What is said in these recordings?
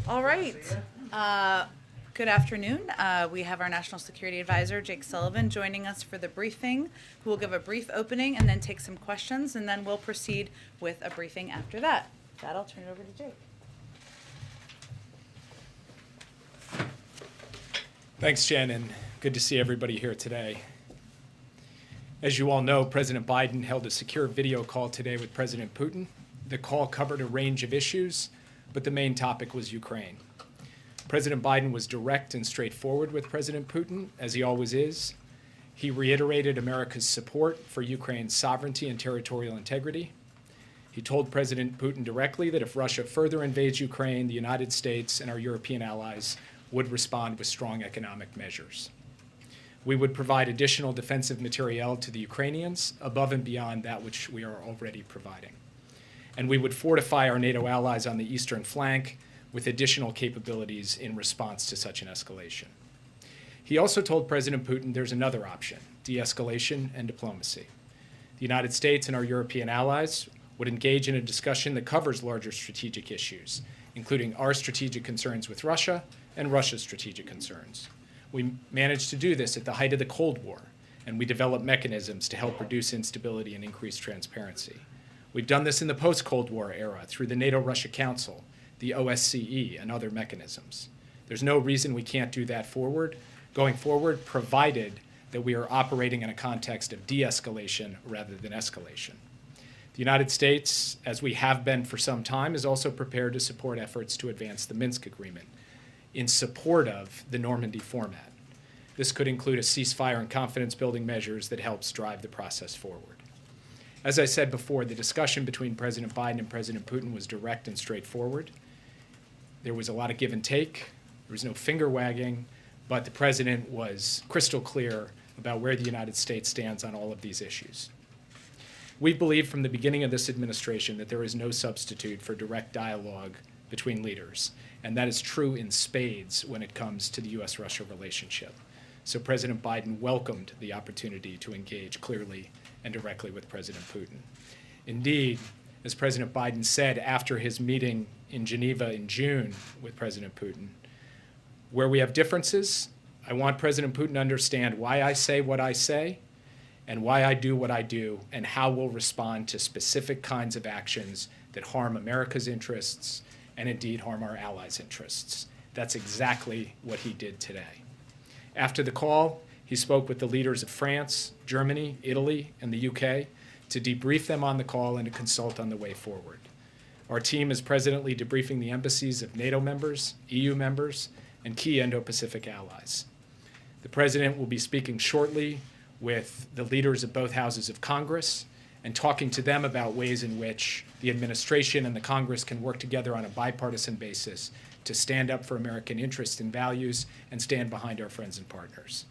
All right. Good afternoon. We have our National Security Advisor, Jake Sullivan, joining us for the briefing, who will give a brief opening and then take some questions, and then we'll proceed with a briefing after that. With that, I'll turn it over to Jake. Thanks, Jen, and good to see everybody here today. As you all know, President Biden held a secure video call today with President Putin. The call covered a range of issues, but the main topic was Ukraine. President Biden was direct and straightforward with President Putin, as he always is. He reiterated America's support for Ukraine's sovereignty and territorial integrity. He told President Putin directly that if Russia further invades Ukraine, the United States and our European allies would respond with strong economic measures. We would provide additional defensive materiel to the Ukrainians above and beyond that which we are already providing. And we would fortify our NATO allies on the eastern flank with additional capabilities in response to such an escalation. He also told President Putin there's another option: de-escalation and diplomacy. The United States and our European allies would engage in a discussion that covers larger strategic issues, including our strategic concerns with Russia and Russia's strategic concerns. We managed to do this at the height of the Cold War, and we developed mechanisms to help reduce instability and increase transparency. We've done this in the post-Cold War era through the NATO-Russia Council, the OSCE, and other mechanisms. There's no reason we can't do that going forward, provided that we are operating in a context of de-escalation rather than escalation. The United States, as we have been for some time, is also prepared to support efforts to advance the Minsk Agreement in support of the Normandy format. This could include a ceasefire and confidence-building measures that helps drive the process forward. As I said before, the discussion between President Biden and President Putin was direct and straightforward. There was a lot of give and take. There was no finger wagging, but the president was crystal clear about where the United States stands on all of these issues. We believe from the beginning of this administration that there is no substitute for direct dialogue between leaders, and that is true in spades when it comes to the U.S.-Russia relationship. So President Biden welcomed the opportunity to engage clearly and directly with President Putin. Indeed, as President Biden said after his meeting in Geneva in June with President Putin, where we have differences, I want President Putin to understand why I say what I say and why I do what I do and how we'll respond to specific kinds of actions that harm America's interests and indeed harm our allies' interests. That's exactly what he did today. After the call, he spoke with the leaders of France, Germany, Italy, and the UK to debrief them on the call and to consult on the way forward. Our team is presently debriefing the embassies of NATO members, EU members, and key Indo-Pacific allies. The President will be speaking shortly with the leaders of both houses of Congress and talking to them about ways in which the administration and the Congress can work together on a bipartisan basis to stand up for American interests and values and stand behind our friends and partners.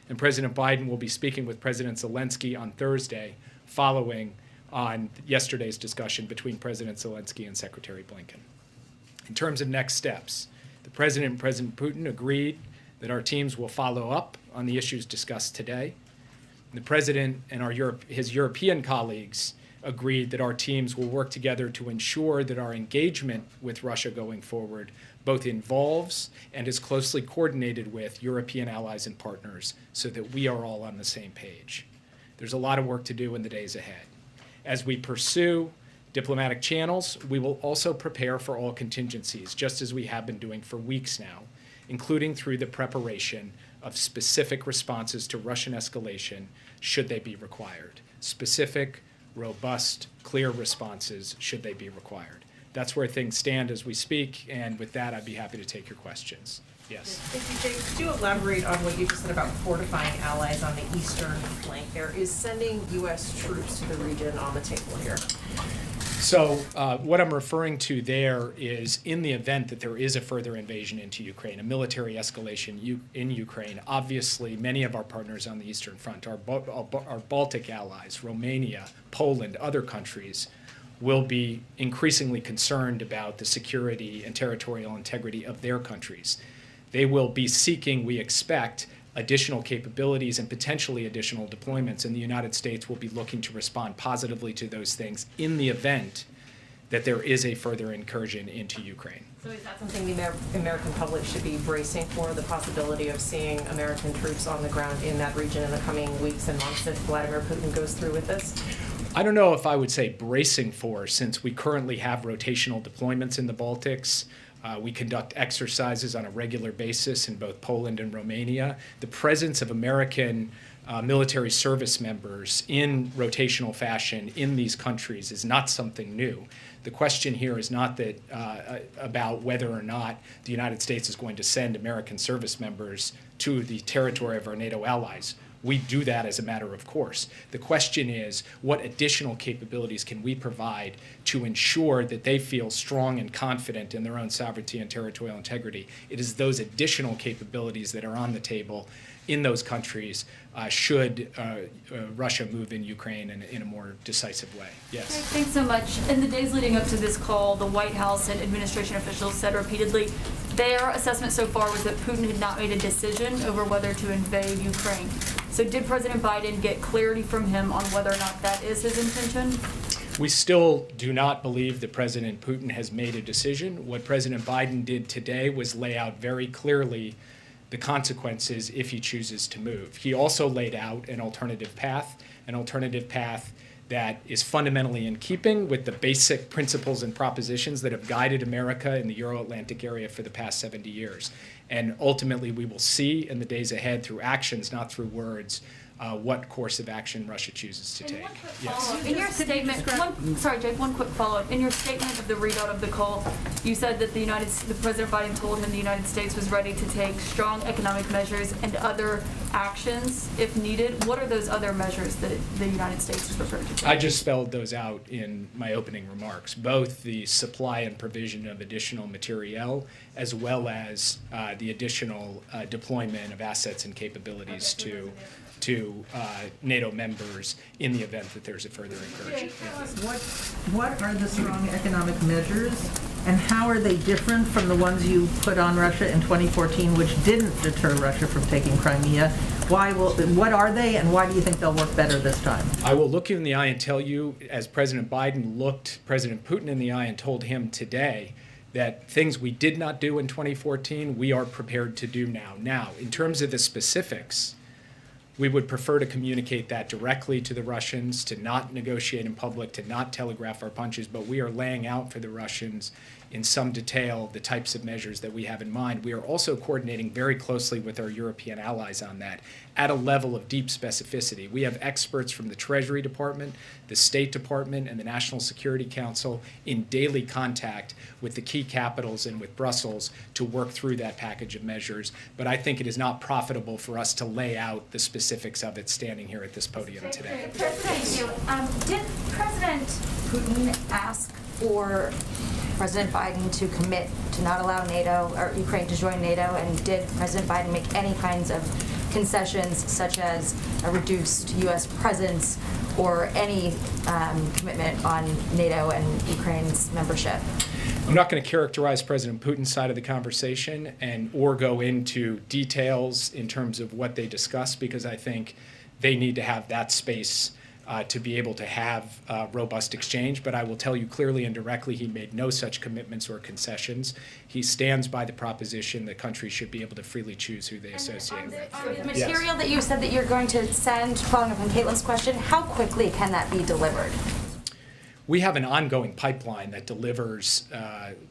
And President Biden will be speaking with President Zelensky on Thursday, following on yesterday's discussion between President Zelensky and Secretary Blinken. In terms of next steps, the President and President Putin agreed that our teams will follow up on the issues discussed today. The President and his European colleagues agreed that our teams will work together to ensure that our engagement with Russia going forward both involves and is closely coordinated with European allies and partners so that we are all on the same page. There's a lot of work to do in the days ahead. As we pursue diplomatic channels, we will also prepare for all contingencies, just as we have been doing for weeks now, including through the preparation of specific responses to Russian escalation should they be required. Specific, robust, clear responses should they be required. That's where things stand as we speak, and with that, I'd be happy to take your questions. Yes. Thank you, Jake. Could you elaborate on what you just said about fortifying allies on the eastern flank there? Is sending U.S. troops to the region on the table here? So what I'm referring to there is in the event that there is a further invasion into Ukraine, a military escalation in Ukraine, obviously many of our partners on the Eastern Front, our Baltic allies, Romania, Poland, other countries, will be increasingly concerned about the security and territorial integrity of their countries. They will be seeking, we expect, additional capabilities and potentially additional deployments, and the United States will be looking to respond positively to those things in the event that there is a further incursion into Ukraine. So is that something the American public should be bracing for, the possibility of seeing American troops on the ground in that region in the coming weeks and months if Vladimir Putin goes through with this? I don't know if I would say bracing for, since we currently have rotational deployments in the Baltics. We conduct exercises on a regular basis in both Poland and Romania. The presence of American military service members in rotational fashion in these countries is not something new. The question here is not that about whether or not the United States is going to send American service members to the territory of our NATO allies. We do that as a matter of course. The question is, what additional capabilities can we provide to ensure that they feel strong and confident in their own sovereignty and territorial integrity? It is those additional capabilities that are on the table in those countries should Russia move in Ukraine in a more decisive way. Yes. Okay, thanks so much. In the days leading up to this call, the White House and administration officials said repeatedly their assessment so far was that Putin had not made a decision over whether to invade Ukraine. So did President Biden get clarity from him on whether or not that is his intention? We still do not believe that President Putin has made a decision. What President Biden did today was lay out very clearly the consequences if he chooses to move. He also laid out an alternative path that is fundamentally in keeping with the basic principles and propositions that have guided America in the Euro-Atlantic area for the past 70 years. And ultimately, we will see in the days ahead through actions, not through words, what course of action Russia chooses to take. Yes. In your statement, one quick follow-up. In your statement of the readout of the call, you said that the President Biden told him the United States was ready to take strong economic measures and other actions if needed. What are those other measures that the United States is prepared to take? I just spelled those out in my opening remarks, both the supply and provision of additional materiel as well as the additional deployment of assets and capabilities to NATO members in the event that there's a further incursion. What are the strong economic measures, and how are they different from the ones you put on Russia in 2014, which didn't deter Russia from taking Crimea? What are they, and why do you think they'll work better this time? I will look you in the eye and tell you, as President Biden looked President Putin in the eye and told him today, that things we did not do in 2014, we are prepared to do now. Now, in terms of the specifics, we would prefer to communicate that directly to the Russians, to not negotiate in public, to not telegraph our punches, but we are laying out for the Russians in some detail the types of measures that we have in mind. We are also coordinating very closely with our European allies on that at a level of deep specificity. We have experts from the Treasury Department, the State Department, and the National Security Council in daily contact with the key capitals and with Brussels to work through that package of measures. But I think it is not profitable for us to lay out the specifics of it standing here at this podium today. Did President Putin ask for President Biden to commit to not allow NATO or Ukraine to join NATO, and did President Biden make any kinds of concessions such as a reduced U.S. presence or any commitment on NATO and Ukraine's membership? I'm not going to characterize President Putin's side of the conversation or go into details in terms of what they discussed, because I think they need to have that space to be able to have robust exchange. But I will tell you clearly and directly, he made no such commitments or concessions. He stands by the proposition that countries should be able to freely choose who they associate with. On the material that you said that you're going to send, following up on Caitlin's question, how quickly can that be delivered? We have an ongoing pipeline that delivers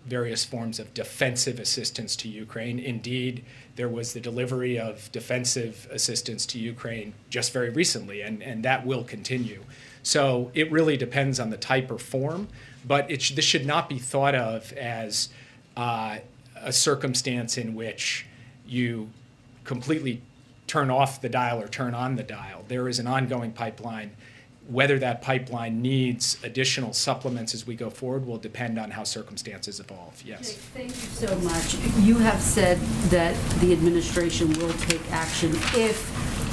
various forms of defensive assistance to Ukraine. Indeed, there was the delivery of defensive assistance to Ukraine just very recently, and that will continue. So it really depends on the type or form, but this should not be thought of as a circumstance in which you completely turn off the dial or turn on the dial. There is an ongoing pipeline. Whether that pipeline needs additional supplements as we go forward will depend on how circumstances evolve. Yes. Thank you so much. You have said that the administration will take action if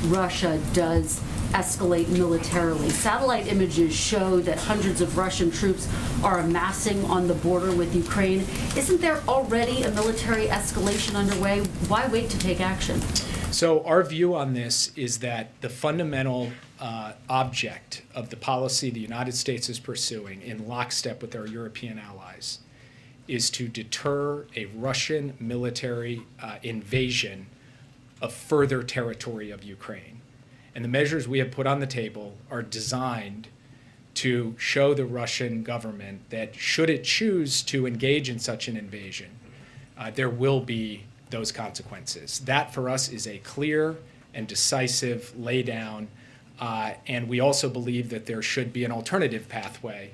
Russia does escalate militarily. Satellite images show that hundreds of Russian troops are amassing on the border with Ukraine. Isn't there already a military escalation underway? Why wait to take action? So our view on this is that the fundamental object of the policy the United States is pursuing in lockstep with our European allies is to deter a Russian military invasion of further territory of Ukraine. And the measures we have put on the table are designed to show the Russian government that should it choose to engage in such an invasion, there will be those consequences. That for us is a clear and decisive laydown, and we also believe that there should be an alternative pathway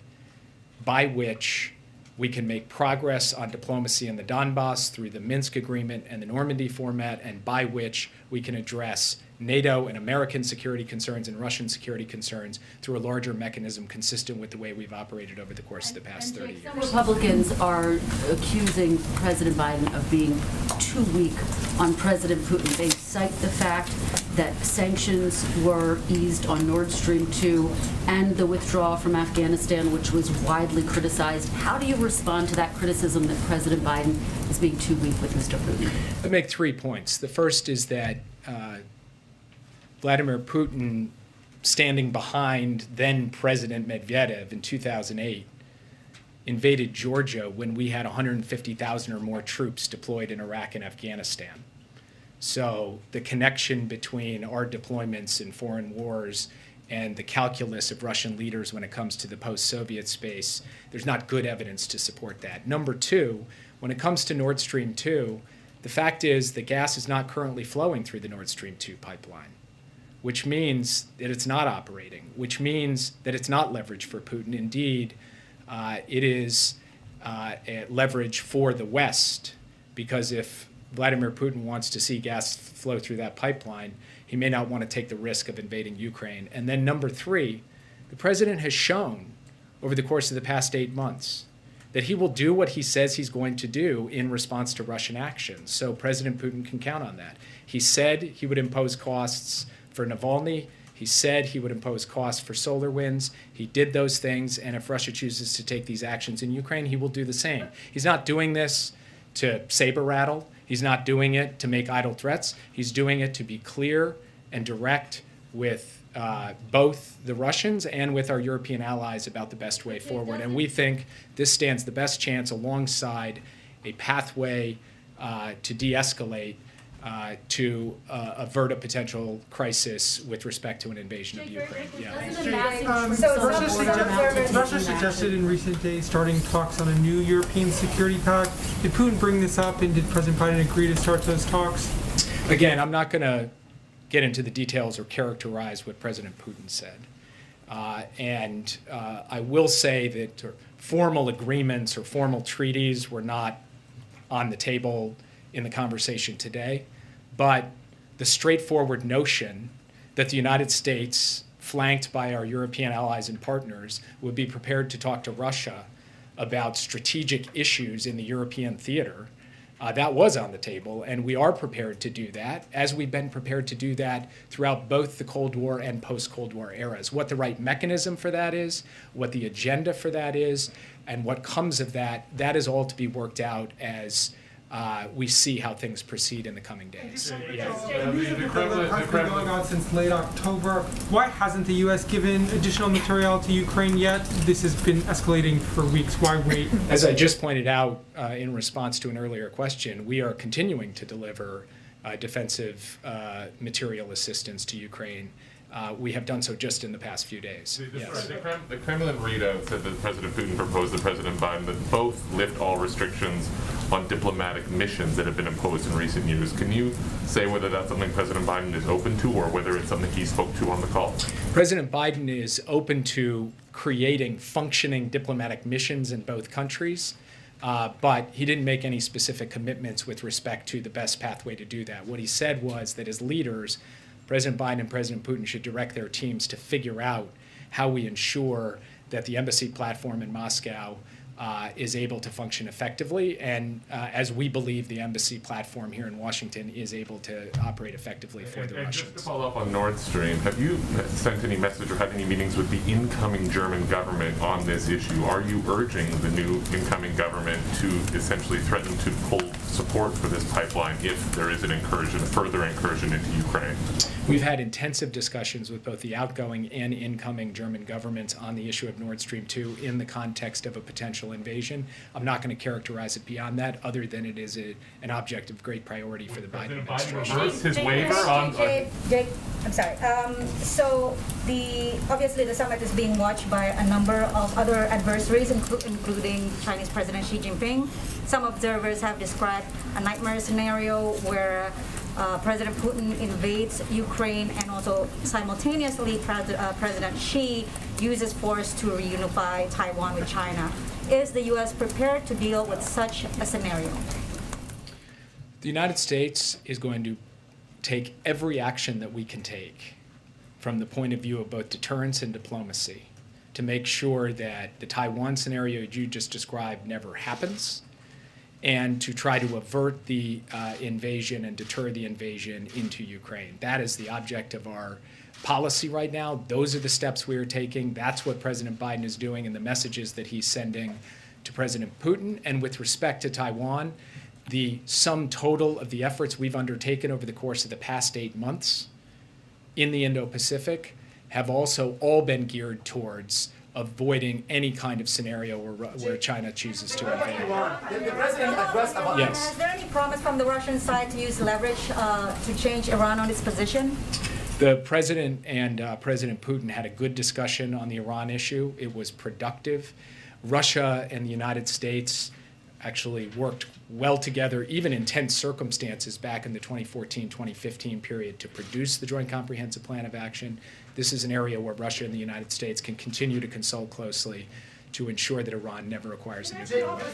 by which we can make progress on diplomacy in the Donbass through the Minsk Agreement and the Normandy format, and by which we can address NATO and American security concerns and Russian security concerns through a larger mechanism consistent with the way we've operated over the course of the past 30 years. Some Republicans are accusing President Biden of being too weak on President Putin. They cite the fact that sanctions were eased on Nord Stream 2 and the withdrawal from Afghanistan, which was widely criticized. How do you respond to that criticism that President Biden is being too weak with Mr. Putin? I make 3 points. The first is that Vladimir Putin, standing behind then President Medvedev in 2008, invaded Georgia when we had 150,000 or more troops deployed in Iraq and Afghanistan. So the connection between our deployments in foreign wars and the calculus of Russian leaders when it comes to the post-Soviet space, there's not good evidence to support that. Number 2, when it comes to Nord Stream 2, the fact is the gas is not currently flowing through the Nord Stream 2 pipeline, which means that it's not operating, which means that it's not leverage for Putin. Indeed, it is a leverage for the West, because if Vladimir Putin wants to see gas flow through that pipeline, he may not want to take the risk of invading Ukraine. And then number 3, the president has shown over the course of the past 8 months that he will do what he says he's going to do in response to Russian actions. So President Putin can count on that. He said he would impose costs for Navalny. He said he would impose costs for SolarWinds. He did those things, and if Russia chooses to take these actions in Ukraine, he will do the same. He's not doing this to saber rattle. He's not doing it to make idle threats. He's doing it to be clear and direct with both the Russians and with our European allies about the best way forward. And we think this stands the best chance alongside a pathway to de-escalate to avert a potential crisis with respect to an invasion of Ukraine. Russia suggested in recent days starting talks on a new European security pact. Did Putin bring this up, and did President Biden agree to start those talks? Again, I'm not going to get into the details or characterize what President Putin said. I will say that formal agreements or formal treaties were not on the table in the conversation today, but the straightforward notion that the United States, flanked by our European allies and partners, would be prepared to talk to Russia about strategic issues in the European theater, that was on the table, and we are prepared to do that, as we've been prepared to do that throughout both the Cold War and post-Cold War eras. What the right mechanism for that is, what the agenda for that is, and what comes of that, that is all to be worked out as we see how things proceed in the coming days. The Kremlin has been going on since late October. Why hasn't the U.S. given additional material to Ukraine yet? This has been escalating for weeks. Why wait? As I just pointed out in response to an earlier question, we are continuing to deliver defensive material assistance to Ukraine. We have done so just in the past few days. Yes. The Kremlin readout said that President Putin proposed to President Biden that both lift all restrictions on diplomatic missions that have been imposed in recent years. Can you say whether that's something President Biden is open to, or whether it's something he spoke to on the call? President Biden is open to creating functioning diplomatic missions in both countries, but he didn't make any specific commitments with respect to the best pathway to do that. What he said was that as leaders, President Biden and President Putin should direct their teams to figure out how we ensure that the embassy platform in Moscow is able to function effectively, and as we believe the embassy platform here in Washington is able to operate effectively for the Russians. Just to follow up on Nord Stream, have you sent any message or had any meetings with the incoming German government on this issue? Are you urging the new incoming government to essentially threaten to pull support for this pipeline if there is an incursion, further incursion into Ukraine? We've had intensive discussions with both the outgoing and incoming German governments on the issue of Nord Stream 2 in the context of a potential invasion. I'm not going to characterize it beyond that, other than it is an object of great priority for the Biden administration. Reverse his waiver on. Jake, I'm sorry. So obviously the summit is being watched by a number of other adversaries, including Chinese President Xi Jinping. Some observers have described a nightmare scenario where President Putin invades Ukraine and also simultaneously President Xi uses force to reunify Taiwan with China. Is the U.S. prepared to deal with such a scenario? The United States is going to take every action that we can take from the point of view of both deterrence and diplomacy to make sure that the Taiwan scenario you just described never happens, and to try to avert the invasion and deter the invasion into Ukraine. That is the object of our policy right now. Those are the steps we are taking. That's what President Biden is doing and the messages that he's sending to President Putin. And with respect to Taiwan, the sum total of the efforts we've undertaken over the course of the past 8 months in the Indo-Pacific have also all been geared towards avoiding any kind of scenario where China chooses to invade. The president addressed about Yes. Is there any promise from the Russian side to use leverage to change Iran on its position? The president and President Putin had a good discussion on the Iran issue. It was productive. Russia and the United States actually worked well together, even in tense circumstances back in the 2014-2015 period, to produce the Joint Comprehensive Plan of Action. This is an area where Russia and the United States can continue to consult closely to ensure that Iran never acquires a nuclear weapon.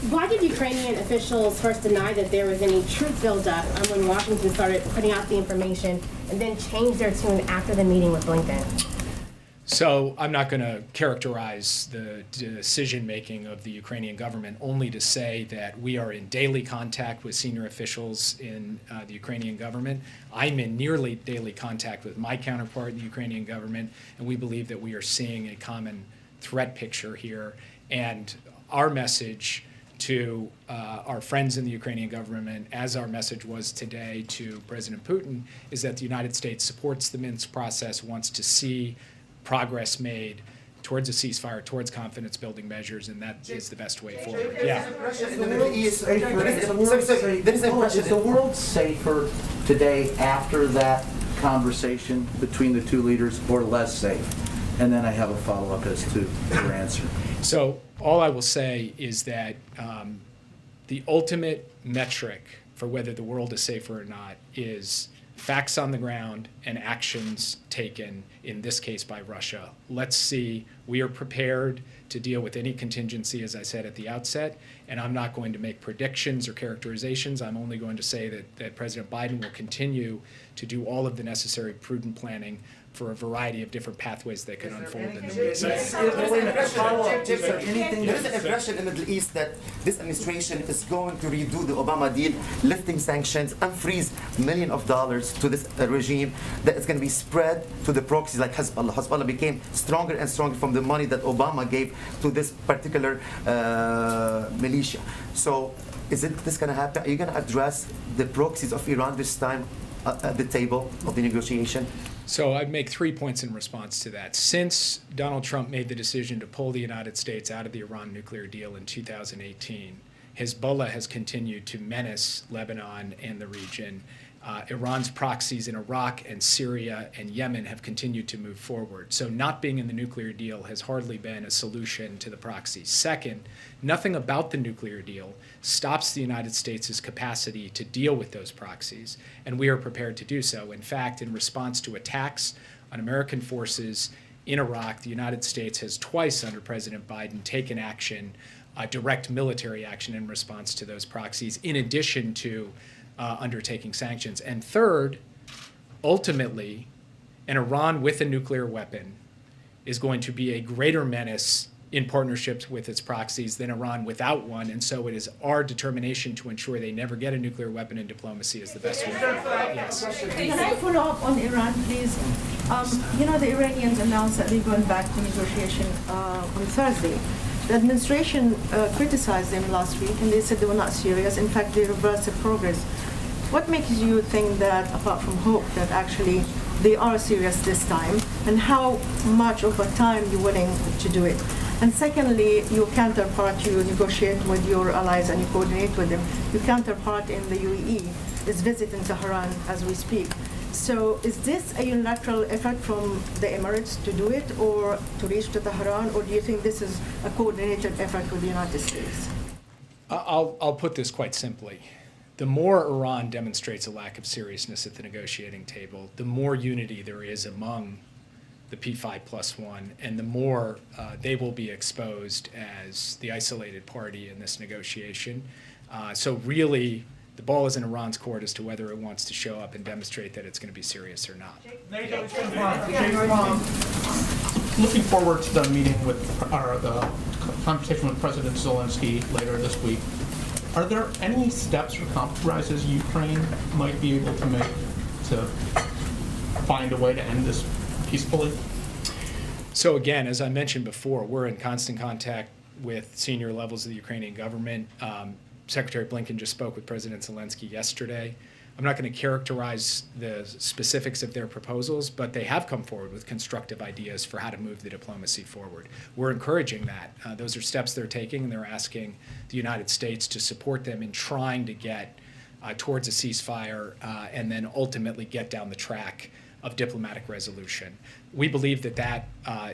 Why did Ukrainian officials first deny that there was any troop buildup when Washington started putting out the information, and then change their tune after the meeting with Blinken? So I'm not going to characterize the decision-making of the Ukrainian government, only to say that we are in daily contact with senior officials in the Ukrainian government. I'm in nearly daily contact with my counterpart in the Ukrainian government, and we believe that we are seeing a common threat picture here. And our message to our friends in the Ukrainian government, as our message was today to President Putin, is that the United States supports the Minsk process, wants to see progress made towards a ceasefire, towards confidence-building measures, and that is the best way forward. Yeah. Is the world safer today after that conversation between the two leaders, or less safe? And then I have a follow-up as to your answer. So all I will say is that the ultimate metric for whether the world is safer or not is facts on the ground and actions taken, in this case by Russia. Let's see. We are prepared to deal with any contingency, as I said at the outset, and I'm not going to make predictions or characterizations. I'm only going to say that President Biden will continue to do all of the necessary prudent planning for a variety of different pathways that could unfold in the weeks ahead. There is an impression in the Middle East that this administration is going to redo the Obama deal, lifting sanctions, unfreeze millions of dollars to this regime that is going to be spread to the proxies like Hezbollah. Hezbollah became stronger and stronger from the money that Obama gave to this particular militia. So is this going to happen? Are you going to address the proxies of Iran this time at the table of the negotiation? So I'd make 3 points in response to that. Since Donald Trump made the decision to pull the United States out of the Iran nuclear deal in 2018, Hezbollah has continued to menace Lebanon and the region. Iran's proxies in Iraq and Syria and Yemen have continued to move forward. So not being in the nuclear deal has hardly been a solution to the proxies. Second, nothing about the nuclear deal stops the United States' capacity to deal with those proxies, and we are prepared to do so. In fact, in response to attacks on American forces in Iraq, the United States has twice under President Biden taken action, direct military action in response to those proxies, in addition to undertaking sanctions. And third, ultimately, an Iran with a nuclear weapon is going to be a greater menace in partnerships with its proxies than Iran without one, and so it is our determination to ensure they never get a nuclear weapon, and diplomacy is the best way. Yes. Can I follow up on Iran, please? The Iranians announced that they're going back to negotiation on Thursday. The administration criticized them last week, and they said they were not serious. In fact, they reversed the progress. what makes you think that, apart from hope, that actually they are serious this time, and how much of a time you're willing to do it? And secondly, your counterpart, you negotiate with your allies and you coordinate with them. Your counterpart in the UAE is visiting Tehran as we speak. So is this a unilateral effort from the Emirates to do it, or to reach to Tehran, or do you think this is a coordinated effort with the United States? I'll put this quite simply. The more Iran demonstrates a lack of seriousness at the negotiating table, the more unity there is among the P5+1, and the more they will be exposed as the isolated party in this negotiation. So really, the ball is in Iran's court as to whether it wants to show up and demonstrate that it's going to be serious or not. Looking forward to the meeting with, or the conversation with President Zelensky later this week, are there any steps or compromises Ukraine might be able to make to find a way to end this peacefully? So again, as I mentioned before, we're in constant contact with senior levels of the Ukrainian government. Secretary Blinken just spoke with President Zelensky yesterday. I'm not going to characterize the specifics of their proposals, but they have come forward with constructive ideas for how to move the diplomacy forward. We're encouraging that. Those are steps they're taking, and they're asking the United States to support them in trying to get towards a ceasefire and then ultimately get down the track of diplomatic resolution. We believe that that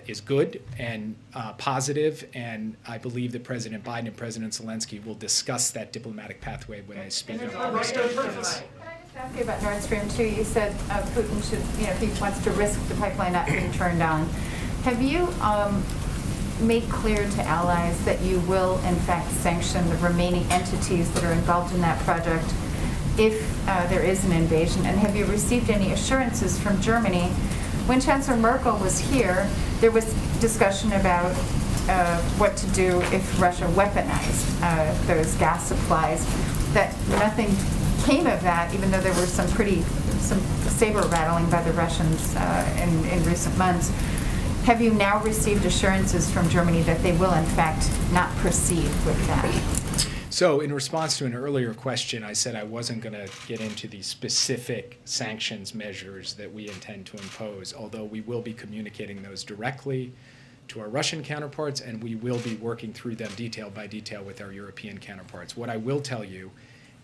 is good and positive, and I believe that President Biden and President Zelensky will discuss that diplomatic pathway when they speak. Can I just ask you about Nord Stream 2? You said Putin should, if he wants to risk the pipeline not being turned on. Have you made clear to allies that you will, in fact, sanction the remaining entities that are involved in that project if there is an invasion? And have you received any assurances from Germany? When Chancellor Merkel was here, there was discussion about what to do if Russia weaponized those gas supplies. That nothing came of that, even though there were some saber rattling by the Russians in recent months. Have you now received assurances from Germany that they will, in fact, not proceed with that? So in response to an earlier question, I said I wasn't going to get into the specific sanctions measures that we intend to impose, although we will be communicating those directly to our Russian counterparts, and we will be working through them detail by detail with our European counterparts. What I will tell you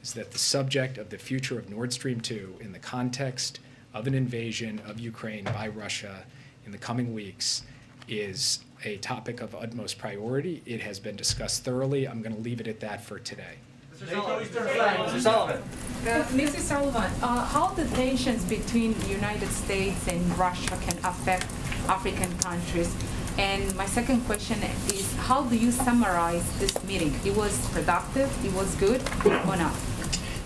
is that the subject of the future of Nord Stream 2 in the context of an invasion of Ukraine by Russia in the coming weeks is a topic of utmost priority. It has been discussed thoroughly. I'm going to leave it at that for today. Mr. Sullivan. Mrs. Sullivan, how the tensions between the United States and Russia can affect African countries? And my second question is, how do you summarize this meeting? It was productive, it was good, or not?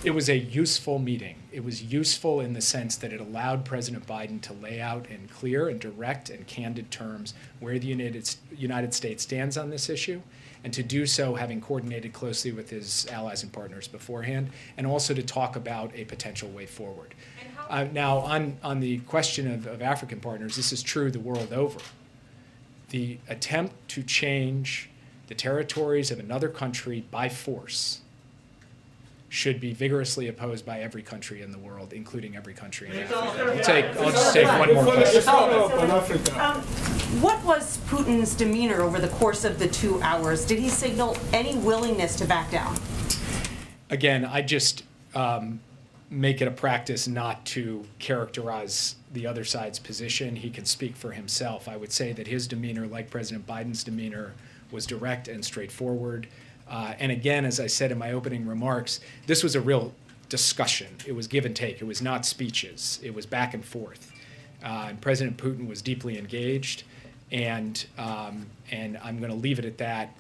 It was a useful meeting. It was useful in the sense that it allowed President Biden to lay out in clear and direct and candid terms where the United States stands on this issue, and to do so having coordinated closely with his allies and partners beforehand, and also to talk about a potential way forward. Now, on the question of African partners, this is true the world over. The attempt to change the territories of another country by force should be vigorously opposed by every country in the world, including every country in Africa. I'll just take one more question. What was Putin's demeanor over the course of the 2 hours? Did he signal any willingness to back down? Again, I just make it a practice not to characterize the other side's position. He can speak for himself. I would say that his demeanor, like President Biden's demeanor, was direct and straightforward. And again, as I said in my opening remarks, this was a real discussion. It was give and take. It was not speeches. It was back and forth. And President Putin was deeply engaged, and I'm going to leave it at that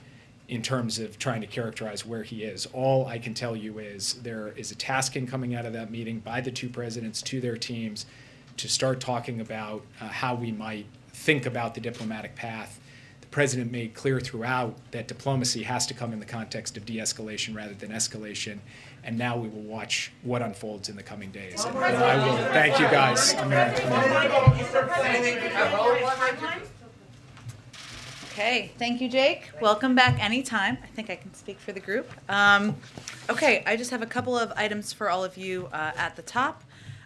in terms of trying to characterize where he is. All I can tell you is there is a tasking coming out of that meeting by the two presidents to their teams to start talking about how we might think about the diplomatic path. The president made clear throughout that diplomacy has to come in the context of de-escalation rather than escalation, and now we will watch what unfolds in the coming days. And I will thank you guys. Okay, thank you, Jake. Welcome back anytime. I think I can speak for the group. Okay, I just have a couple of items for all of you at the top.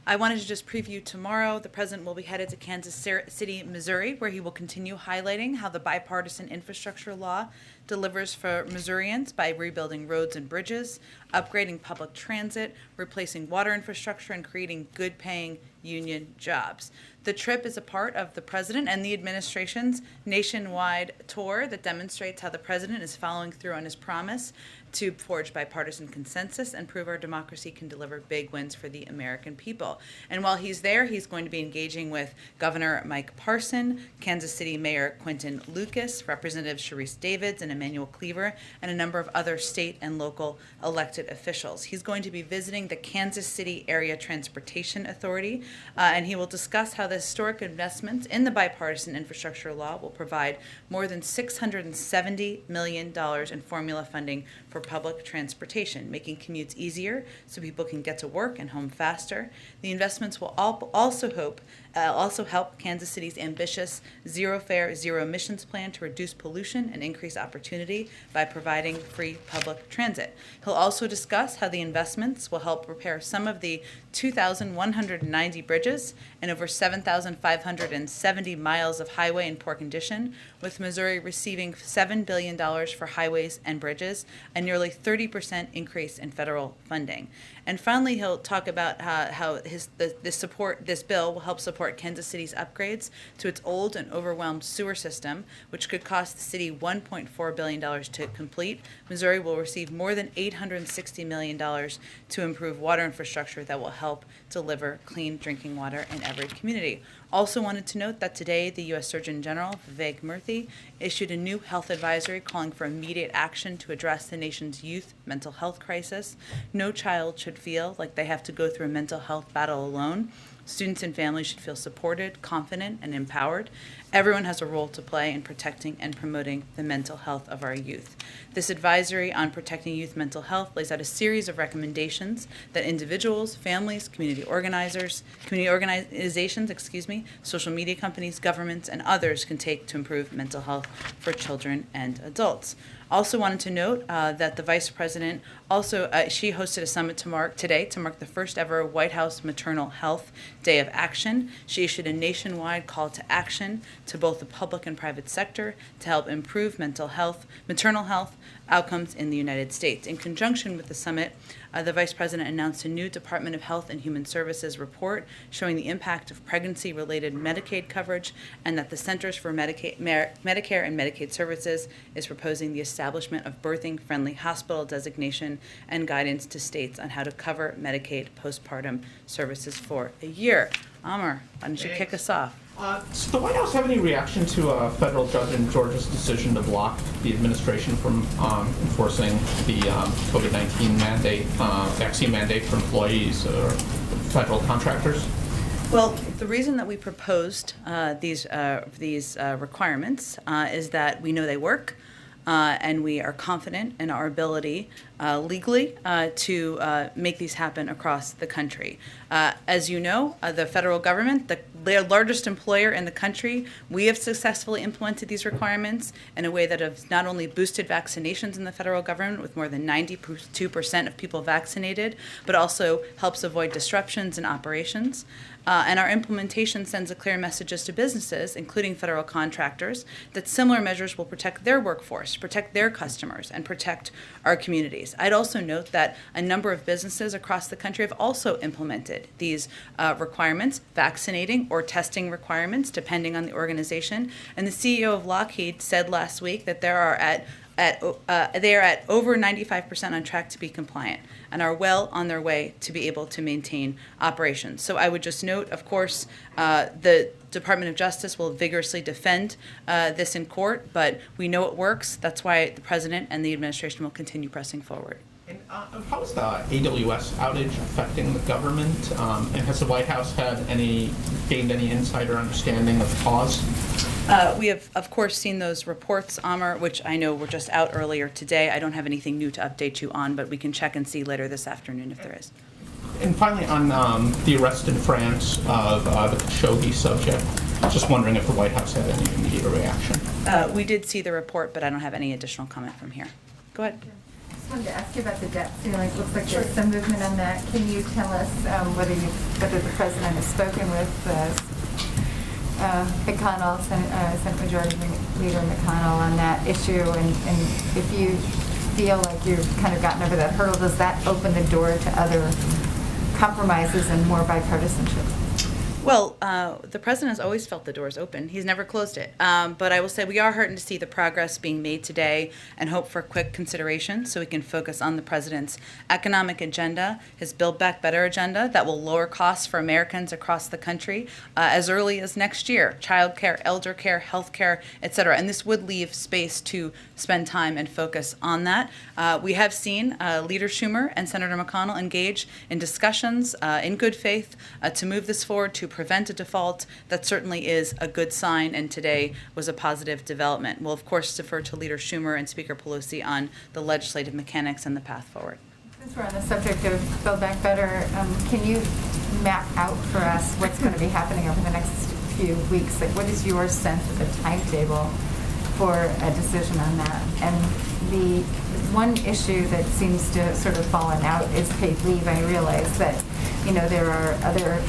I wanted to just preview tomorrow. The president will be headed to Kansas City, Missouri, where he will continue highlighting how the bipartisan infrastructure law delivers for Missourians by rebuilding roads and bridges, upgrading public transit, replacing water infrastructure, and creating good-paying union jobs. The trip is a part of the president and the administration's nationwide tour that demonstrates how the president is following through on his promise to forge bipartisan consensus and prove our democracy can deliver big wins for the American people. And while he's there, he's going to be engaging with Governor Mike Parson, Kansas City Mayor Quentin Lucas, Representatives Sharice Davids and Emmanuel Cleaver, and a number of other state and local elected officials. He's going to be visiting the Kansas City Area Transportation Authority, and he will discuss how the historic investments in the bipartisan infrastructure law will provide more than $670 million in formula funding for public transportation, making commutes easier so people can get to work and home faster. The investments will also help Kansas City's ambitious zero-fare, zero-emissions plan to reduce pollution and increase opportunity by providing free public transit. He'll also discuss how the investments will help repair some of the 2,190 bridges and over 7,570 miles of highway in poor condition, with Missouri receiving $7 billion for highways and bridges, a nearly 30% increase in federal funding. And finally, he'll talk about how this bill will help support Kansas City's upgrades to its old and overwhelmed sewer system, which could cost the city $1.4 billion to complete. Missouri will receive more than $860 million to improve water infrastructure that will help deliver clean drinking water in every community. Also wanted to note that today the U.S. Surgeon General, Vivek Murthy, issued a new health advisory calling for immediate action to address the nation's youth mental health crisis. No child should feel like they have to go through a mental health battle alone. Students and families should feel supported, confident, and empowered. Everyone has a role to play in protecting and promoting the mental health of our youth. This advisory on protecting youth mental health lays out a series of recommendations that individuals, families, community organizations, social media companies, governments, and others can take to improve mental health for children and adults. Also wanted to note that the Vice President she hosted a summit today to mark the first ever White House Maternal Health Day of Action. She issued a nationwide call to action to both the public and private sector to help improve maternal health outcomes in the United States. In conjunction with the summit, the Vice President announced a new Department of Health and Human Services report showing the impact of pregnancy-related Medicaid coverage, and that the Centers for Medicare and Medicaid Services is proposing the establishment of birthing-friendly hospital designation and guidance to states on how to cover Medicaid postpartum services for a year. Amr, why don't you kick us off? Does the White House have any reaction to a federal judge in Georgia's decision to block the administration from enforcing the COVID-19 mandate, vaccine mandate for employees or federal contractors? Well, the reason that we proposed these requirements is that we know they work. And we are confident in our ability legally to make these happen across the country. As you know, the federal government, the largest employer in the country, we have successfully implemented these requirements in a way that has not only boosted vaccinations in the federal government with more than 92% of people vaccinated, but also helps avoid disruptions in operations. And our implementation sends a clear message to businesses, including federal contractors, that similar measures will protect their workforce, protect their customers, and protect our communities. I'd also note that a number of businesses across the country have also implemented these requirements, vaccinating or testing requirements, depending on the organization. And the CEO of Lockheed said last week that they are at over 95% on track to be compliant and are well on their way to be able to maintain operations. So I would just note, of course, the Department of Justice will vigorously defend this in court, but we know it works. That's why the President and the administration will continue pressing forward. And how is the AWS outage affecting the government? And has the White House gained any insider understanding of the cause? We have, of course, seen those reports, Amr, which I know were just out earlier today. I don't have anything new to update you on, but we can check and see later this afternoon if there is. And finally, on the arrest in France of the Khashoggi subject, Just wondering if the White House had any immediate reaction. We did see the report, but I don't have any additional comment from here. Go ahead. I just wanted to ask you about the debt ceiling. It looks like there's some movement on that. Can you tell us whether the president has spoken with McConnell, Senate Majority Leader McConnell, on that issue, and if you feel like you've kind of gotten over that hurdle, does that open the door to other compromises and more bipartisanship? Well, the president has always felt the doors open. He's never closed it. But I will say we are heartened to see the progress being made today and hope for quick consideration so we can focus on the president's economic agenda, his Build Back Better agenda that will lower costs for Americans across the country as early as next year, child care, elder care, health care, et cetera. And this would leave space to spend time and focus on that. We have seen Leader Schumer and Senator McConnell engage in discussions in good faith to move this forward to prevent a default. That certainly is a good sign, and today was a positive development. We'll, of course, defer to Leader Schumer and Speaker Pelosi on the legislative mechanics and the path forward. Since we're on the subject of Build Back Better, can you map out for us what's going to be happening over the next few weeks? Like, what is your sense of the timetable for a decision on that? And the one issue that seems to sort of fallen out is paid leave. I realize that, you know, there are other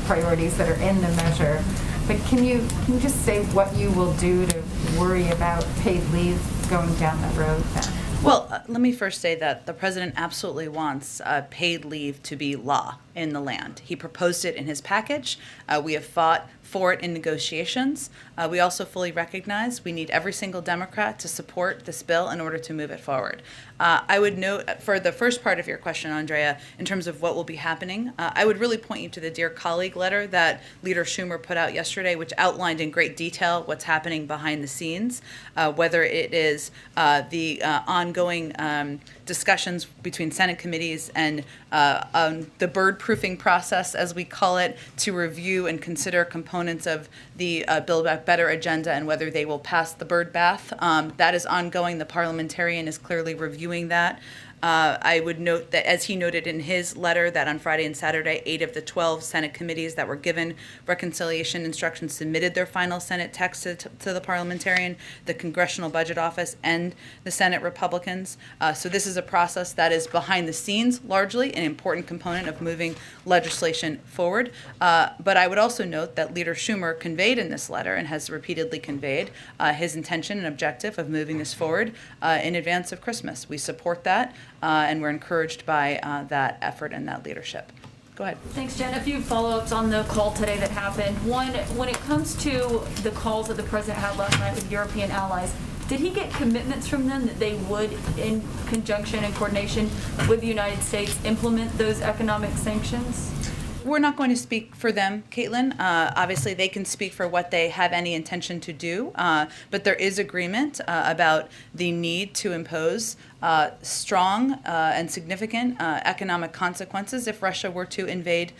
priorities that are in the measure, but can you just say what you will do to worry about paid leave going down the road then? Well, let me first say that the president absolutely wants paid leave to be law in the land. He proposed it in his package. We have fought for it in negotiations. We also fully recognize we need every single Democrat to support this bill in order to move it forward. I would note for the first part of your question, Andrea, in terms of what will be happening, I would really point you to the Dear Colleague letter that Leader Schumer put out yesterday, which outlined in great detail what's happening behind the scenes, whether it is the ongoing discussions between Senate committees and the bird-proofing process, as we call it, to review and consider components of the Build Back Better agenda and whether they will pass the bird bath. That is ongoing. The parliamentarian is clearly reviewing that. I would note that, as he noted in his letter, that on Friday and Saturday, 8 of the 12 Senate committees that were given reconciliation instructions submitted their final Senate text to the parliamentarian, the Congressional Budget Office, and the Senate Republicans. So this is a process that is behind the scenes, largely an important component of moving legislation forward. But I would also note that Leader Schumer conveyed in this letter, and has repeatedly conveyed, his intention and objective of moving this forward in advance of Christmas. We support that. And we're encouraged by that effort and that leadership. Go ahead. Thanks, Jen. A few follow-ups on the call today that happened. One, when it comes to the calls that the president had last night with European allies, did he get commitments from them that they would, in conjunction and coordination with the United States, implement those economic sanctions? We're not going to speak for them, Caitlin. Obviously, they can speak for what they have any intention to do, but there is agreement about the need to impose strong and significant economic consequences if Russia were to invade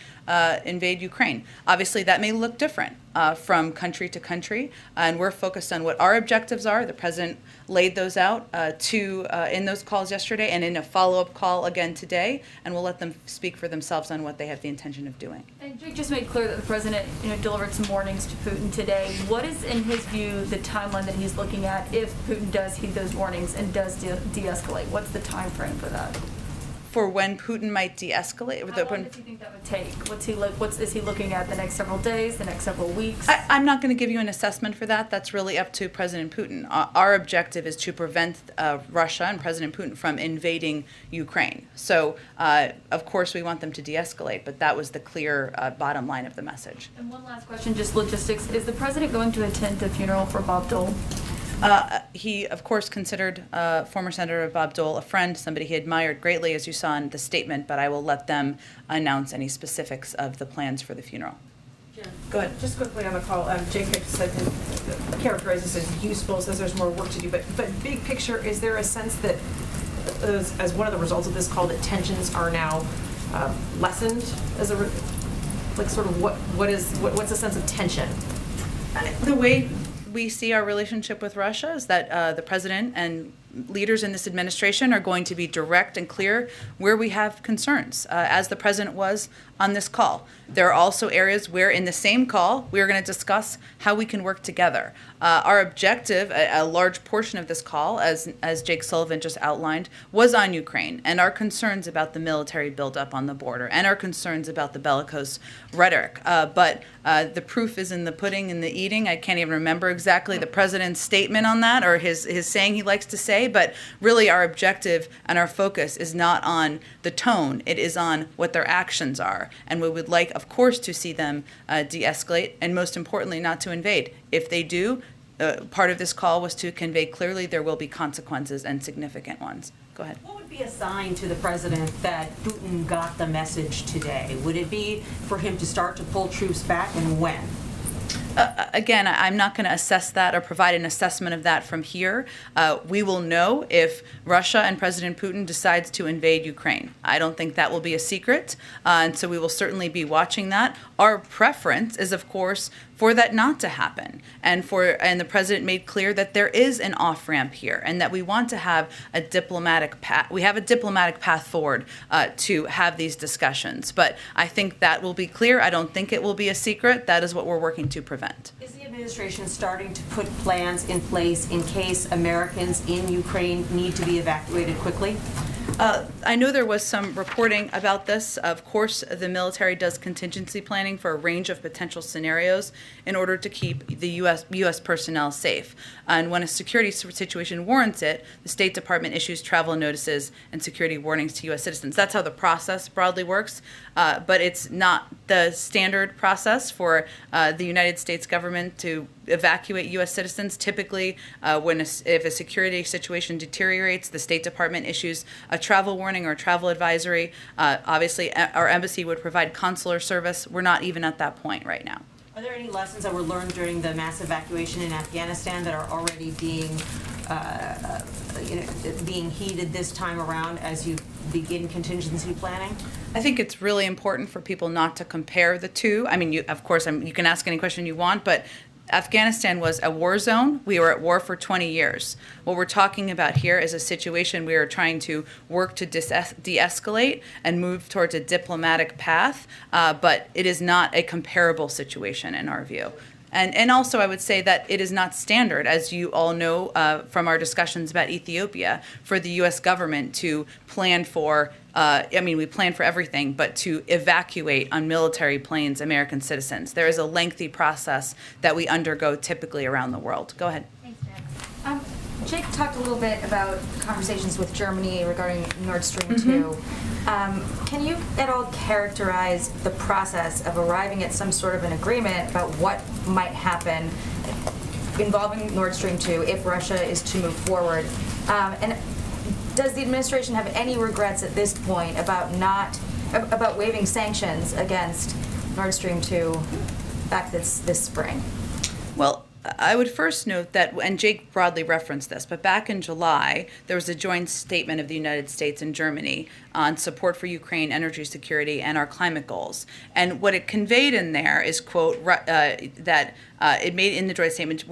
Ukraine. Obviously, that may look different from country to country, and we're focused on what our objectives are. The president laid those out in those calls yesterday and in a follow-up call again today, and we'll let them speak for themselves on what they have the intention of doing. And Jake just made clear that the president, delivered some warnings to Putin today. What is, in his view, the timeline that he's looking at if Putin does heed those warnings and does de-escalate? What's the time frame for that? For when Putin might de-escalate? How long does he think that would take? Is he looking at the next several days, the next several weeks? I'm not going to give you an assessment for that. That's really up to President Putin. Our objective is to prevent Russia and President Putin from invading Ukraine. So, of course, we want them to de-escalate, but that was the clear bottom line of the message. And one last question, just logistics. Is the president going to attend the funeral for Bob Dole? He, of course, considered former Senator Bob Dole a friend, somebody he admired greatly, as you saw in the statement, but I will let them announce any specifics of the plans for the funeral. Go ahead. Just quickly on the call, Jacob said characterizes this as useful, says there's more work to do, but big picture, is there a sense that as one of the results of this call that tensions are now lessened as a what's the sense of tension? The way we see our relationship with Russia is that the president and leaders in this administration are going to be direct and clear where we have concerns, as the president was on this call. There are also areas where in the same call, we are going to discuss how we can work together. Our objective, a large portion of this call, as Jake Sullivan just outlined, was on Ukraine and our concerns about the military buildup on the border and our concerns about the bellicose rhetoric. But the proof is in the pudding and the eating. I can't even remember exactly the president's statement on that or his saying he likes to say, but really our objective and our focus is not on the tone. It is on what their actions are. And we would like, of course, to see them de-escalate and most importantly, not to invade. If they do, part of this call was to convey clearly there will be consequences and significant ones. Go ahead. What would be a sign to the president that Putin got the message today? Would it be for him to start to pull troops back, and when? Again, I'm not going to assess that or provide an assessment of that from here. We will know if Russia and President Putin decides to invade Ukraine. I don't think that will be a secret, and so we will certainly be watching that. Our preference is, of course, for that not to happen, and the president made clear that there is an off-ramp here, and that we want to have a diplomatic path. We have a diplomatic path forward to have these discussions, but I think that will be clear. I don't think it will be a secret. That is what we're working to prevent. Is the administration starting to put plans in place in case Americans in Ukraine need to be evacuated quickly? I know there was some reporting about this. Of course, the military does contingency planning for a range of potential scenarios in order to keep the U.S. personnel safe. And when a security situation warrants it, the State Department issues travel notices and security warnings to U.S. citizens. That's how the process broadly works, but it's not the standard process for the United States government to evacuate U.S. citizens. Typically, if a security situation deteriorates, the State Department issues a travel warning or a travel advisory. Obviously, our embassy would provide consular service. We're not even at that point right now. Are there any lessons that were learned during the mass evacuation in Afghanistan that are already being heeded this time around as you begin contingency planning? I think it's really important for people not to compare the two. I mean, of course, you can ask any question you want, but Afghanistan was a war zone. We were at war for 20 years. What we're talking about here is a situation we are trying to work to de-escalate and move towards a diplomatic path, but it is not a comparable situation in our view. And also, I would say that it is not standard, as you all know from our discussions about Ethiopia, for the U.S. government to plan for, we plan for everything, but to evacuate on military planes American citizens. There is a lengthy process that we undergo typically around the world. Go ahead. Thanks, Jen. Jake talked a little bit about conversations with Germany regarding Nord Stream 2. Can you at all characterize the process of arriving at some sort of an agreement about what might happen involving Nord Stream 2 if Russia is to move forward? And does the administration have any regrets at this point about waiving sanctions against Nord Stream 2 back this spring? Well, I would first note that, and Jake broadly referenced this, but back in July, there was a joint statement of the United States and Germany on support for Ukraine, energy security, and our climate goals. And what it conveyed in there is, quote, that it made in the joint statement,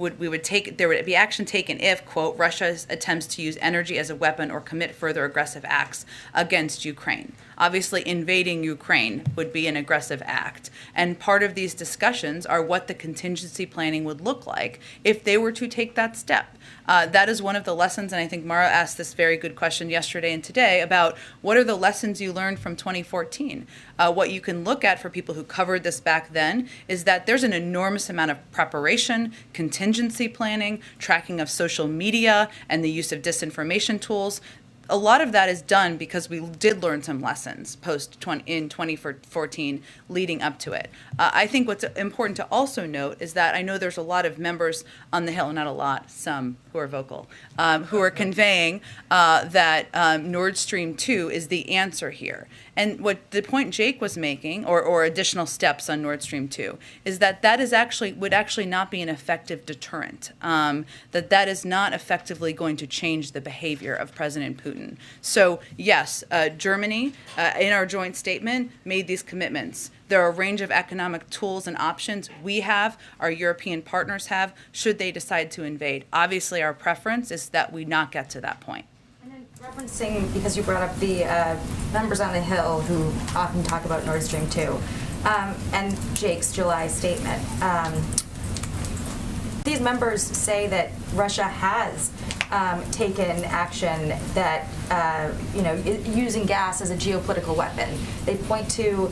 there would be action taken if, quote, Russia attempts to use energy as a weapon or commit further aggressive acts against Ukraine. Obviously, invading Ukraine would be an aggressive act. And part of these discussions are what the contingency planning would look like if they were to take that step. That is one of the lessons, and I think Mara asked this very good question yesterday and today about what are the lessons you learned from 2014. What you can look at for people who covered this back then is that there's an enormous amount of preparation, contingency planning, tracking of social media, and the use of disinformation tools. A lot of that is done because we did learn some lessons in 2014 leading up to it. I think what's important to also note is that I know there's a lot of members on the Hill, not a lot, some who are vocal, who are conveying that Nord Stream 2 is the answer here. And what the point Jake was making, or additional steps on Nord Stream 2, is that is actually would actually not be an effective deterrent. That is not effectively going to change the behavior of President Putin. So yes, Germany, in our joint statement, made these commitments. There are a range of economic tools and options we have, our European partners have, should they decide to invade. Obviously, our preference is that we not get to that point. And then referencing, because you brought up the members on the Hill who often talk about Nord Stream 2, and Jake's July statement. These members say that Russia has taken action that, using gas as a geopolitical weapon. They point to,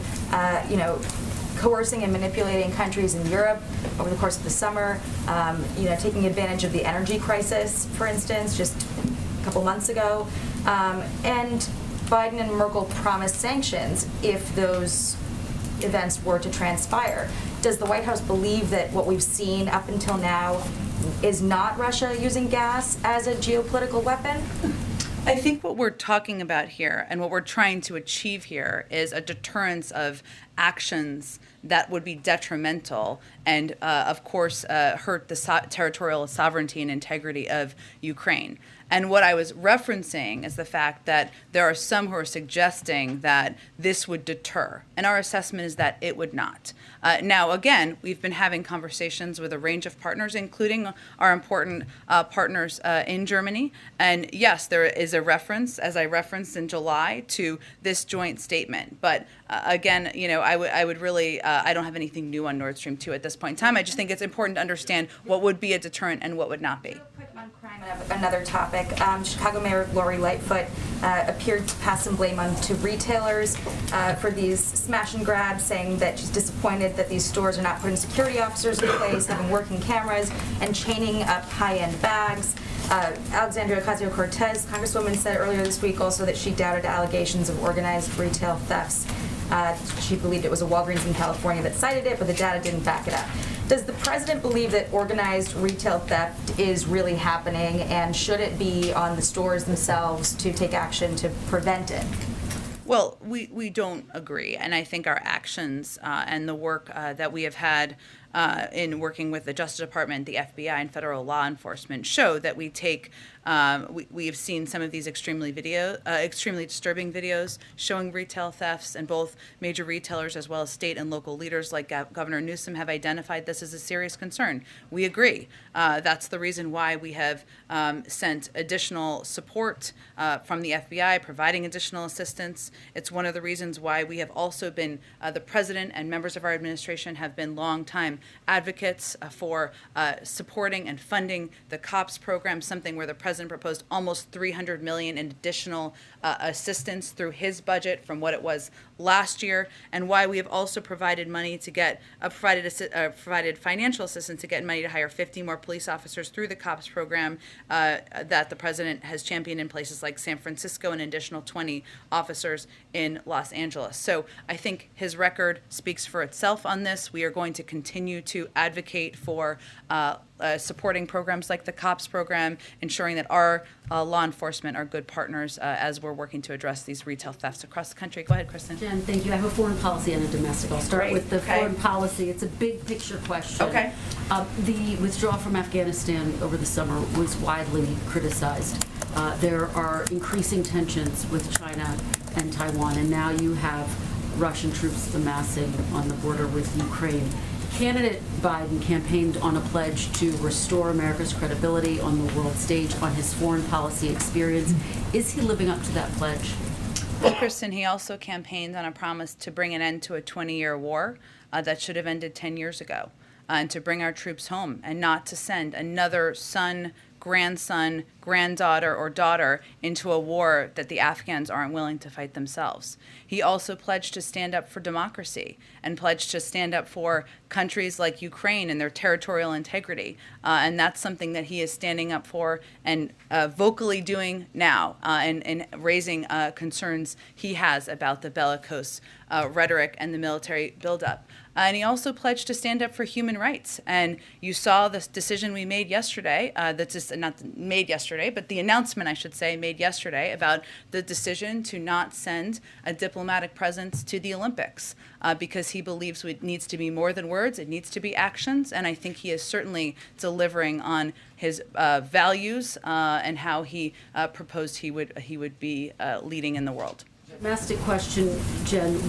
coercing and manipulating countries in Europe over the course of the summer, taking advantage of the energy crisis, for instance, just a couple months ago. And Biden and Merkel promised sanctions if those events were to transpire. Does the White House believe that what we've seen up until now is not Russia using gas as a geopolitical weapon? I think what we're talking about here and what we're trying to achieve here is a deterrence of actions that would be detrimental and, of course, hurt the territorial sovereignty and integrity of Ukraine. And what I was referencing is the fact that there are some who are suggesting that this would deter. And our assessment is that it would not. Now, again, we've been having conversations with a range of partners, including our important partners in Germany. And yes, there is a reference, as I referenced in July, to this joint statement. But again, I would really, I don't have anything new on Nord Stream 2 at this point in time. I just think it's important to understand what would be a deterrent and what would not be. On crime, another topic. Chicago Mayor Lori Lightfoot appeared to pass some blame on to retailers for these smash and grabs, saying that she's disappointed that these stores are not putting security officers in place, having working cameras, and chaining up high-end bags. Alexandria Ocasio-Cortez, Congresswoman, said earlier this week also that she doubted allegations of organized retail thefts. She believed it was a Walgreens in California that cited it, but the data didn't back it up. Does the president believe that organized retail theft is really happening, and should it be on the stores themselves to take action to prevent it? Well, we don't agree, and I think our actions and the work that we have had in working with the Justice Department, the FBI, and federal law enforcement show that we take. We have seen some of these extremely disturbing videos showing retail thefts, and both major retailers as well as state and local leaders like Governor Newsom have identified this as a serious concern. We agree. That's the reason why we have sent additional support from the FBI, providing additional assistance. It's one of the reasons why we have also been, the president and members of our administration have been longtime advocates for supporting and funding the COPS program, something where the president proposed almost $300 million in additional assistance through his budget from what it was last year, and why we have also provided money to get provided financial assistance to get money to hire 50 more police officers through the COPS program that the president has championed in places like San Francisco, and an additional 20 officers in Los Angeles. So I think his record speaks for itself on this. We are going to continue to advocate for supporting programs like the COPS program, ensuring that our law enforcement are good partners as we're working to address these retail thefts across the country. Go ahead, Kristen. Jen, thank you. I have a foreign policy and a domestic. I'll start with the foreign policy. It's a big picture question. Okay. The withdrawal from Afghanistan over the summer was widely criticized. There are increasing tensions with China and Taiwan, and now you have Russian troops amassing on the border with Ukraine. Candidate Biden campaigned on a pledge to restore America's credibility on the world stage on his foreign policy experience. Is he living up to that pledge? Well, Kristen, he also campaigned on a promise to bring an end to a 20-year war that should have ended 10 years ago, and to bring our troops home and not to send another son, grandson, granddaughter, or daughter into a war that the Afghans aren't willing to fight themselves. He also pledged to stand up for democracy and pledged to stand up for countries like Ukraine and their territorial integrity. And that's something that he is standing up for and vocally doing now, and raising concerns he has about the bellicose rhetoric and the military buildup. And he also pledged to stand up for human rights. And you saw this decision we made yesterday, yesterday, but the announcement, I should say, made yesterday about the decision to not send a diplomatic presence to the Olympics because he believes it needs to be more than words, it needs to be actions, and I think he is certainly delivering on his values and how he proposed he would be leading in the world. Domestic question, Jen.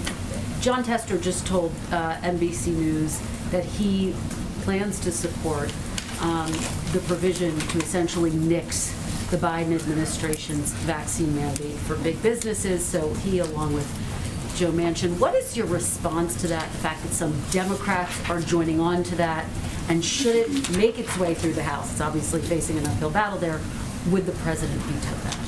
John Tester just told NBC News that he plans to support the provision to essentially nix the Biden administration's vaccine mandate for big businesses. So he, along with Joe Manchin, what is your response to that, the fact that some Democrats are joining on to that? And should it make its way through the House? It's obviously facing an uphill battle there. Would the president veto that?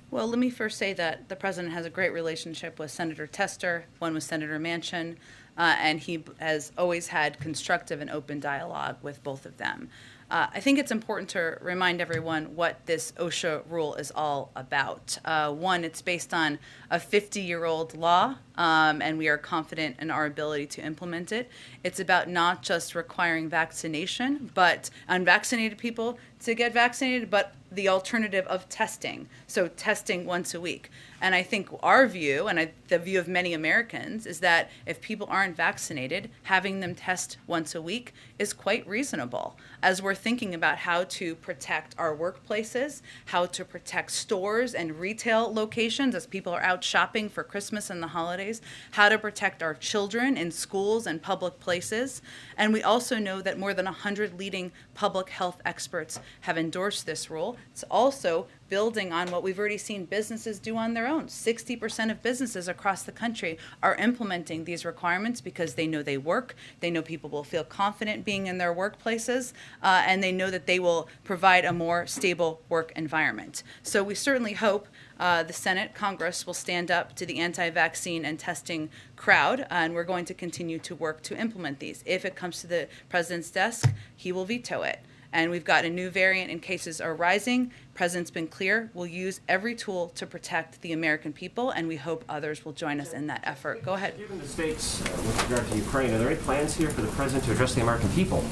Well, let me first say that the president has a great relationship with Senator Tester, one with Senator Manchin, and he has always had constructive and open dialogue with both of them. I think it's important to remind everyone what this OSHA rule is all about. One, it's based on a 50-year-old law, and we are confident in our ability to implement it. It's about not just requiring vaccination, but unvaccinated people to get vaccinated, but the alternative of testing, so testing once a week. And I think our view, and the view of many Americans, is that if people aren't vaccinated, having them test once a week is quite reasonable. As we're thinking about how to protect our workplaces, how to protect stores and retail locations as people are out shopping for Christmas and the holidays, how to protect our children in schools and public places. And we also know that more than 100 leading public health experts have endorsed this rule. It's also building on what we've already seen businesses do on their own. 60% of businesses across the country are implementing these requirements because they know they work, they know people will feel confident being in their workplaces, and they know that they will provide a more stable work environment. So we certainly hope the Senate, Congress will stand up to the anti-vaccine and testing crowd, and we're going to continue to work to implement these. If it comes to the president's desk, he will veto it. And we've got a new variant and cases are rising. President's been clear. We'll use every tool to protect the American people, and we hope others will join us in that effort. Go ahead. Given the states with regard to Ukraine, are there any plans here for the president to address the American people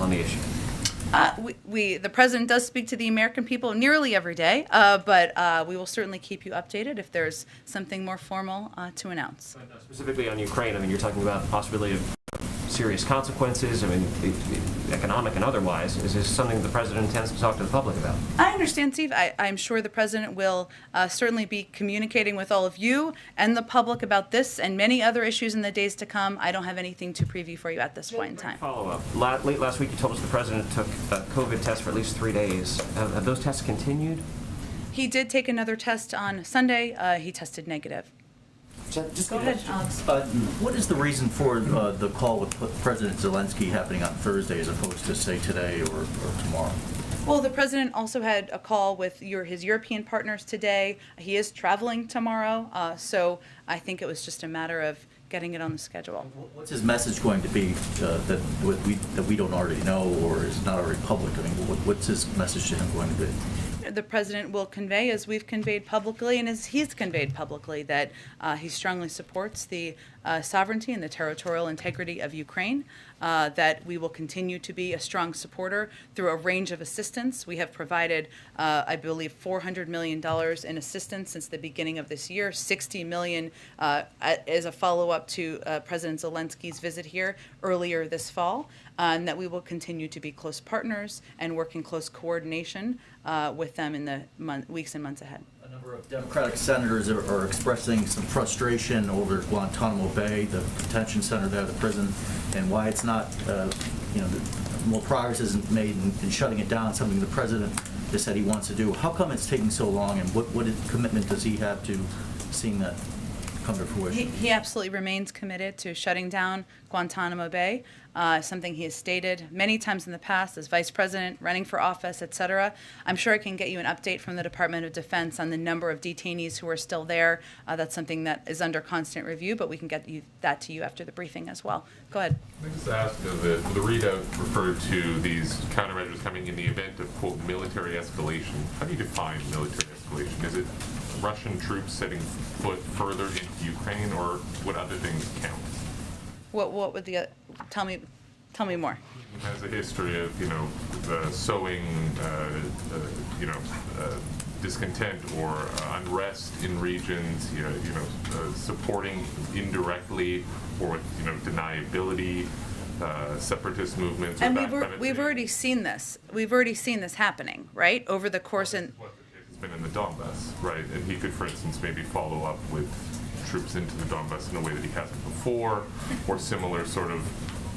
on the issue? The president does speak to the American people nearly every day, but we will certainly keep you updated if there's something more formal to announce. Specifically on Ukraine, I mean, you're talking about the possibility of serious consequences, I mean, economic and otherwise. Is this something the president intends to talk to the public about? I understand, Steve. I'm sure the president will certainly be communicating with all of you and the public about this and many other issues in the days to come. I don't have anything to preview for you at this point in time. Follow-up. Late last week, you told us the president took a COVID test for at least 3 days. Have those tests continued? He did take another test on Sunday. He tested negative. Just go ahead, Alex. What is the reason for the call with President Zelensky happening on Thursday as opposed to, say, today or tomorrow? Well, the president also had a call with his European partners today. He is traveling tomorrow, so I think it was just a matter of getting it on the schedule. What's his message going to be that we don't already know or is not already public? I mean, what's his message to him going to be? The president will convey, as we've conveyed publicly and as he's conveyed publicly, that he strongly supports the sovereignty and the territorial integrity of Ukraine, that we will continue to be a strong supporter through a range of assistance. We have provided, I believe, $400 million in assistance since the beginning of this year, $60 million as a follow-up to President Zelensky's visit here earlier this fall, and that we will continue to be close partners and work in close coordination with them in the weeks and months ahead. A number of Democratic senators are expressing some frustration over Guantanamo Bay, the detention center there, the prison, and why it's not, more progress isn't made in shutting it down, something the president has said he wants to do. How come it's taking so long, and what commitment does he have to seeing that come to fruition? He absolutely remains committed to shutting down Guantanamo Bay, something he has stated many times in the past as vice president, running for office, et cetera. I'm sure I can get you an update from the Department of Defense on the number of detainees who are still there. That's something that is under constant review, but we can get that to you after the briefing as well. Go ahead. Let me just ask, the readout referred to these countermeasures coming in the event of, quote, military escalation. How do you define military escalation? Is it Russian troops setting foot further into Ukraine, or what other things count? What would the tell me Tell me more. Has a history of, sowing, discontent or unrest in regions, supporting indirectly or, deniability, separatist movements. And we've already seen this. We've already seen this happening, right? Over the course and It's been in the Donbass, right? And he could, for instance, maybe follow up with troops into the Donbass in a way that he hasn't before, or similar sort of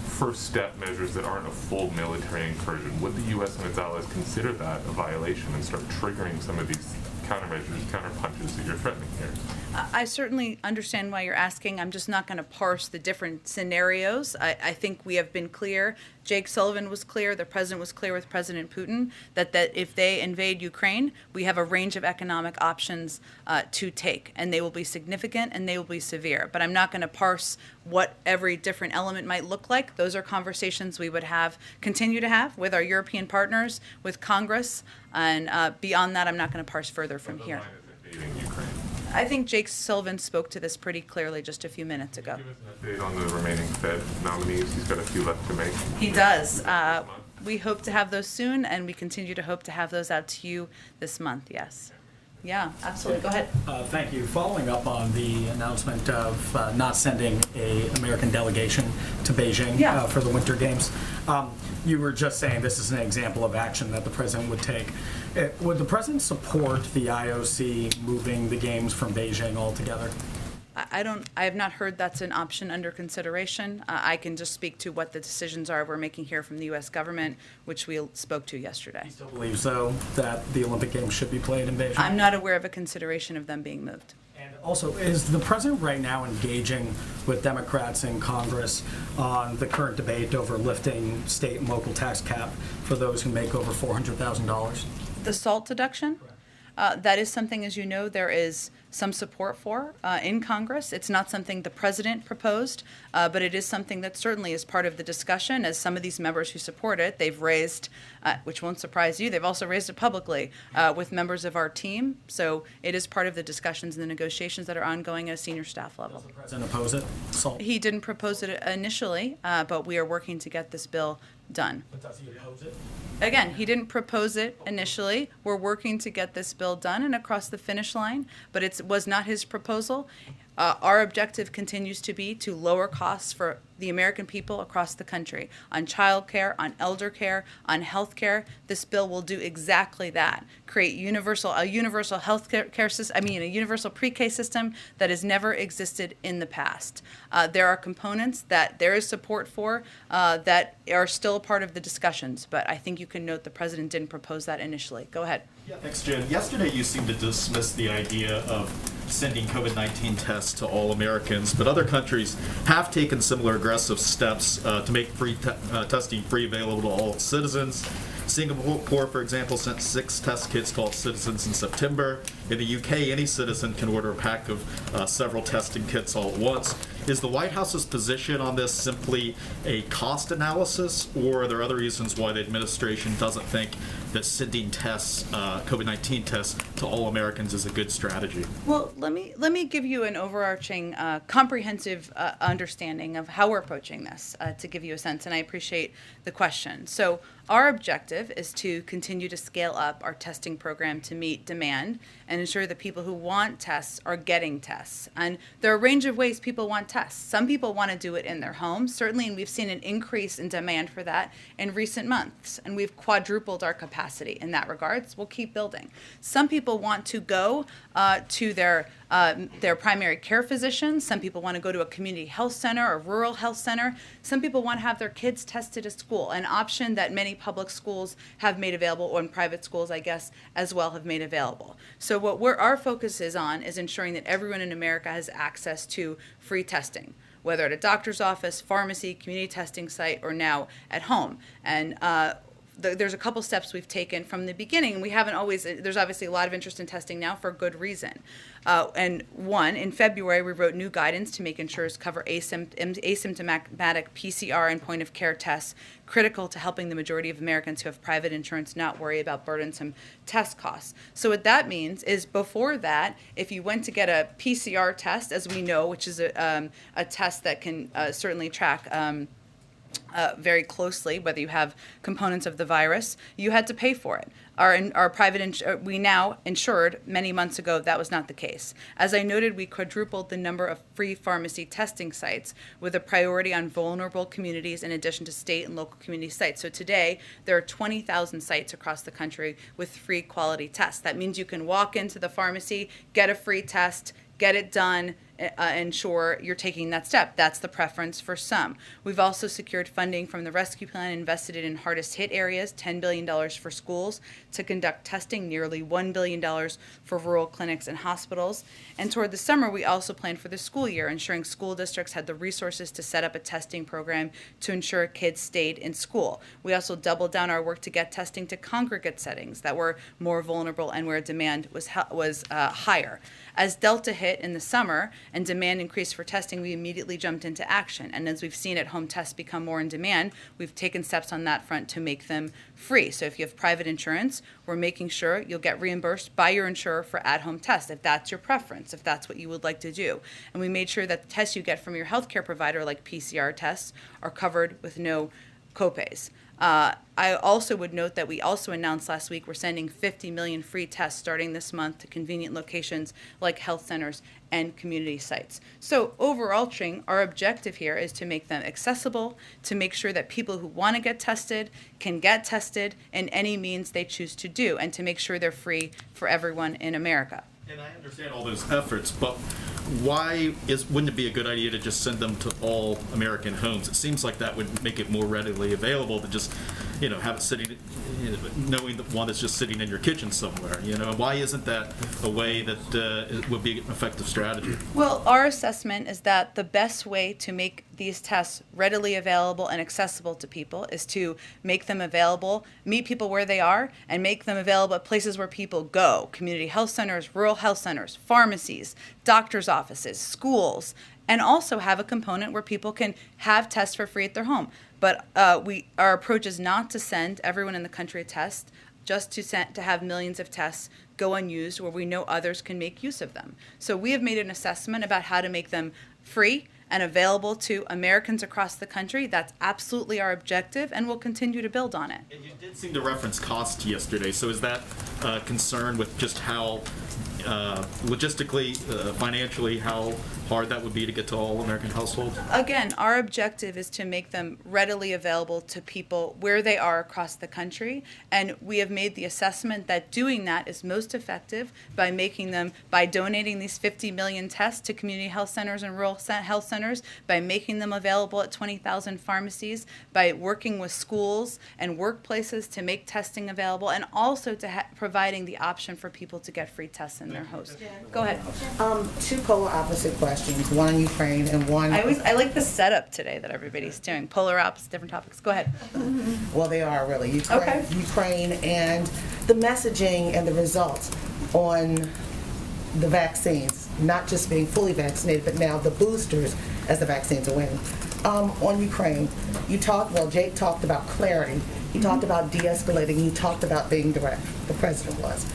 first step measures that aren't a full military incursion. Would the U.S. and its allies consider that a violation and start triggering some of these countermeasures, counterpunches that you're threatening here? I certainly understand why you're asking. I'm just not going to parse the different scenarios. I think we have been clear. Jake Sullivan was clear. The president was clear with President Putin that if they invade Ukraine, we have a range of economic options to take, and they will be significant and they will be severe. But I'm not going to parse what every different element might look like. Those are conversations we would continue to have with our European partners, with Congress, and beyond that, I'm not going to parse further from here. I think Jake Sullivan spoke to this pretty clearly just a few minutes ago. Give us an update on the remaining Fed nominees. He's got a few left to make. He does. We hope to have those soon, and we continue to hope to have those out to you this month, yes. Yeah, absolutely. Go ahead. Thank you. Following up on the announcement of not sending an American delegation to Beijing for the Winter Games, you were just saying this is an example of action that the president would take. Would the president support the IOC moving the games from Beijing altogether? I have not heard that's an option under consideration. I can just speak to what the decisions are we're making here from the U.S. government, which we spoke to yesterday. You still believe, though, that the Olympic Games should be played in Beijing? I'm not aware of a consideration of them being moved. And also, is the president right now engaging with Democrats in Congress on the current debate over lifting state and local tax cap for those who make over $400,000? The SALT deduction? That is something, as you know, there is some support for in Congress. It's not something the president proposed, but it is something that certainly is part of the discussion. As some of these members who support it, they've raised, which won't surprise you, they've also raised it publicly with members of our team. So it is part of the discussions and the negotiations that are ongoing at a senior staff level. Does the president oppose it? SALT? He didn't propose it initially, but we are working to get this bill done. But does he oppose it? Again, he didn't propose it initially. We're working to get this bill done and across the finish line, but it was not his proposal. Our objective continues to be to lower costs for the American people across the country on child care, on elder care, on health care. This bill will do exactly that. Create a universal health care system, a universal pre-K system that has never existed in the past. There are components that there is support for that are still a part of the discussions, but I think you can note the president didn't propose that initially. Go ahead. Yeah, thanks, Jen. Yesterday you seemed to dismiss the idea of sending COVID-19 tests to all Americans, but other countries have taken similar aggressive steps to make testing free available to all citizens. Singapore, for example, sent 6 test kits to all citizens in September. In the UK, any citizen can order a pack of several testing kits all at once. Is the White House's position on this simply a cost analysis, or are there other reasons why the administration doesn't think that sending tests, COVID-19 tests, to all Americans is a good strategy? Well, let me give you an overarching, comprehensive understanding of how we're approaching this to give you a sense, and I appreciate the question. So our objective is to continue to scale up our testing program to meet demand and ensure that people who want tests are getting tests. And there are a range of ways people want tests. Some people want to do it in their homes, certainly, and we've seen an increase in demand for that in recent months, and we've quadrupled our capacity in that regard. So we'll keep building. Some people want to go to their primary care physician. Some people want to go to a community health center or rural health center. Some people want to have their kids tested at school, an option that many public schools have made available, or in private schools, I guess, as well have made available. So what our focus is on is ensuring that everyone in America has access to free testing, whether at a doctor's office, pharmacy, community testing site, or now at home. And there's a couple steps we've taken from the beginning. We haven't always, there's obviously a lot of interest in testing now for good reason. And one, in February, we wrote new guidance to make insurers cover asymptomatic PCR and point of care tests, critical to helping the majority of Americans who have private insurance not worry about burdensome test costs. So what that means is before that, if you went to get a PCR test, as we know, which is a test that can certainly track very closely, whether you have components of the virus, you had to pay for it. Our private, we now insured many months ago, that was not the case. As I noted, we quadrupled the number of free pharmacy testing sites with a priority on vulnerable communities in addition to state and local community sites. So today, there are 20,000 sites across the country with free quality tests. That means you can walk into the pharmacy, get a free test, get it done, ensure you're taking that step. That's the preference for some. We've also secured funding from the rescue plan, invested it in hardest hit areas, $10 billion for schools to conduct testing, nearly $1 billion for rural clinics and hospitals. And toward the summer, we also planned for the school year, ensuring school districts had the resources to set up a testing program to ensure kids stayed in school. We also doubled down our work to get testing to congregate settings that were more vulnerable and where demand was higher. As Delta hit in the summer and demand increased for testing, we immediately jumped into action. And as we've seen at-home tests become more in demand, we've taken steps on that front to make them free. So if you have private insurance, we're making sure you'll get reimbursed by your insurer for at-home tests, if that's your preference, if that's what you would like to do. And we made sure that the tests you get from your healthcare provider, like PCR tests, are covered with no copays. I also would note that we also announced last week we're sending 50 million free tests starting this month to convenient locations like health centers and community sites. So overarching, our objective here is to make them accessible, to make sure that people who want to get tested can get tested in any means they choose to do, and to make sure they're free for everyone in America. And I understand all those efforts, but wouldn't it be a good idea to just send them to all American homes? It seems like that would make it more readily available to just, have it sitting, knowing that one is just sitting in your kitchen somewhere. Why isn't that a way that would be an effective strategy? Well, our assessment is that the best way to make these tests readily available and accessible to people is to make them available, meet people where they are, and make them available at places where people go: community health centers, rural health centers, pharmacies, doctors' offices, schools, and also have a component where people can have tests for free at their home. But our approach is not to send everyone in the country a test, just to have millions of tests go unused where we know others can make use of them. So we have made an assessment about how to make them free and available to Americans across the country. That's absolutely our objective, and we'll continue to build on it. And you did seem to reference cost yesterday, so is that concerned with just how logistically, financially, how hard that would be to get to all American households? Again, our objective is to make them readily available to people where they are across the country, and we have made the assessment that doing that is most effective by donating these 50 million tests to community health centers and rural health centers, by making them available at 20,000 pharmacies, by working with schools and workplaces to make testing available, and also to providing the option for people to get free tests in their homes. Go ahead. Two polar opposite questions, one on Ukraine and one... I like the setup today that everybody's doing. Polar opposites, different topics. Go ahead. Well, they are really. Ukraine and the messaging and the results on the vaccines, not just being fully vaccinated, but now the boosters as the vaccines are winning. On Ukraine, Jake talked about clarity. He talked about de-escalating. He talked about being direct. The president was.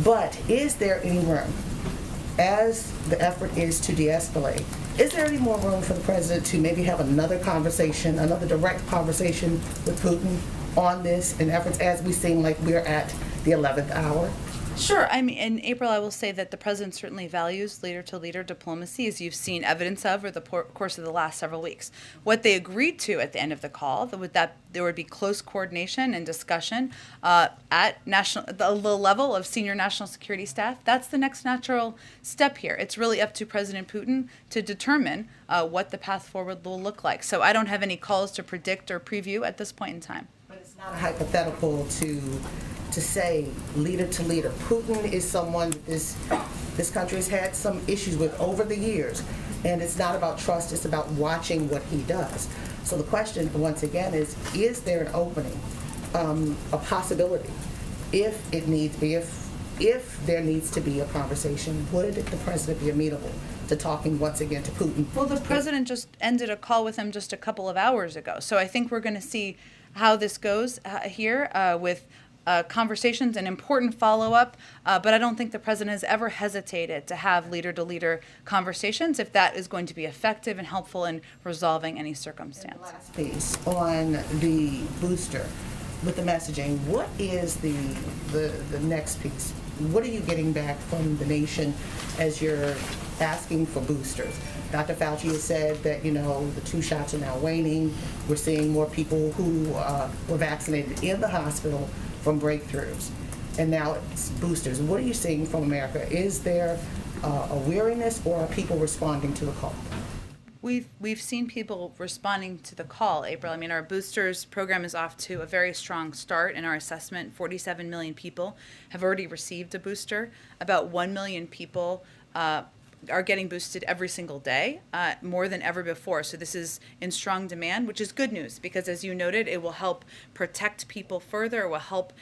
But is there any room, as the effort is to de-escalate, is there any more room for the president to maybe have another conversation, another direct conversation with Putin on this in efforts, as we seem like we're at the 11th hour? Sure. I mean, in April, I will say that the president certainly values leader-to-leader diplomacy, as you've seen evidence of over the course of the last several weeks. What they agreed to at the end of the call, that there would be close coordination and discussion at the level of senior national security staff. That's the next natural step here. It's really up to President Putin to determine what the path forward will look like. So I don't have any calls to predict or preview at this point in time. But it's not a hypothetical to say leader to leader. Putin is someone this country has had some issues with over the years, and it's not about trust, it's about watching what he does. So the question once again is there an opening, a possibility, if there needs to be a conversation, would the president be amenable to talking once again to Putin? Well, the president just ended a call with him just a couple of hours ago, so I think we're going to see how this goes here with conversations and important follow-up, but I don't think the president has ever hesitated to have leader-to-leader conversations if that is going to be effective and helpful in resolving any circumstance. Last piece on the booster with the messaging. What is the next piece? What are you getting back from the nation as you're asking for boosters? Dr. Fauci has said that, you know, the 2 shots are now waning. We're seeing more people who were vaccinated in the hospital from breakthroughs. And now it's boosters. What are you seeing from America? Is there a weariness, or are people responding to the call? We've seen people responding to the call, April. I mean, our boosters program is off to a very strong start in our assessment. 47 million people have already received a booster. About 1 million people are getting boosted every single day, more than ever before. So this is in strong demand, which is good news, because as you noted, it will help protect people further. It will help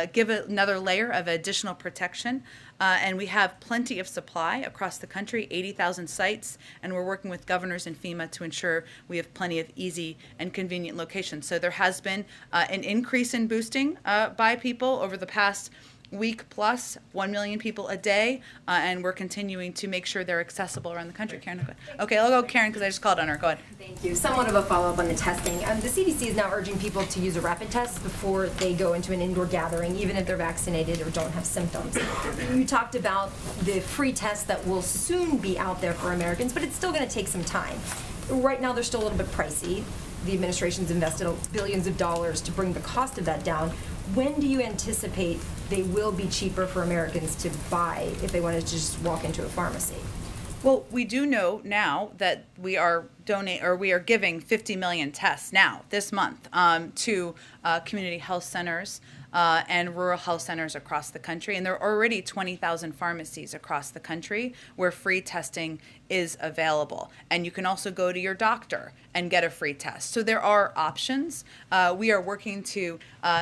give another layer of additional protection. And we have plenty of supply across the country, 80,000 sites, and we're working with governors and FEMA to ensure we have plenty of easy and convenient locations. So there has been an increase in boosting by people over the past week plus, 1 million people a day, and we're continuing to make sure they're accessible around the country. Karen, go ahead. Okay, I'll go Karen because I just called on her. Go ahead. Thank you. Somewhat of a follow-up on the testing. The CDC is now urging people to use a rapid test before they go into an indoor gathering, even if they're vaccinated or don't have symptoms. You talked about the free tests that will soon be out there for Americans, but it's still going to take some time. Right now, they're still a little bit pricey. The administration's invested billions of dollars to bring the cost of that down. When do you anticipate they will be cheaper for Americans to buy if they wanted to just walk into a pharmacy? Well, we do know now that we are giving 50 million tests now this month to community health centers and rural health centers across the country. And there are already 20,000 pharmacies across the country where free testing is available. And you can also go to your doctor and get a free test. So there are options. We are working to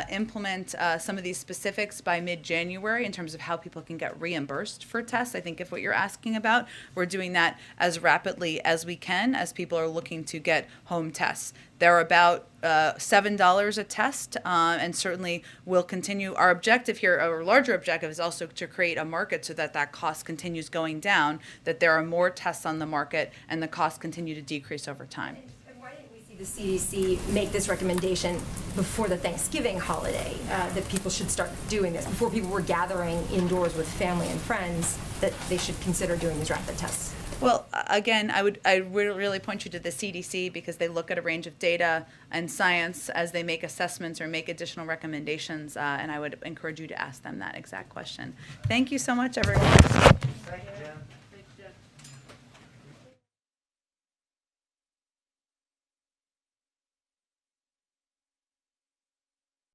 implement some of these specifics by mid-January in terms of how people can get reimbursed for tests. I think if what you're asking about, we're doing that as rapidly as we can as people are looking to get home tests. They're about $7 a test, and certainly will continue. Our objective here, our larger objective, is also to create a market so that that cost continues going down, that there are more tests on the market, and the costs continue to decrease over time. And why didn't we see the CDC make this recommendation before the Thanksgiving holiday, that people should start doing this, before people were gathering indoors with family and friends, that they should consider doing these rapid tests? Well, again, I would really point you to the CDC because they look at a range of data and science as they make assessments or make additional recommendations, and I would encourage you to ask them that exact question. Thank you so much, everyone. Thank you, Jen.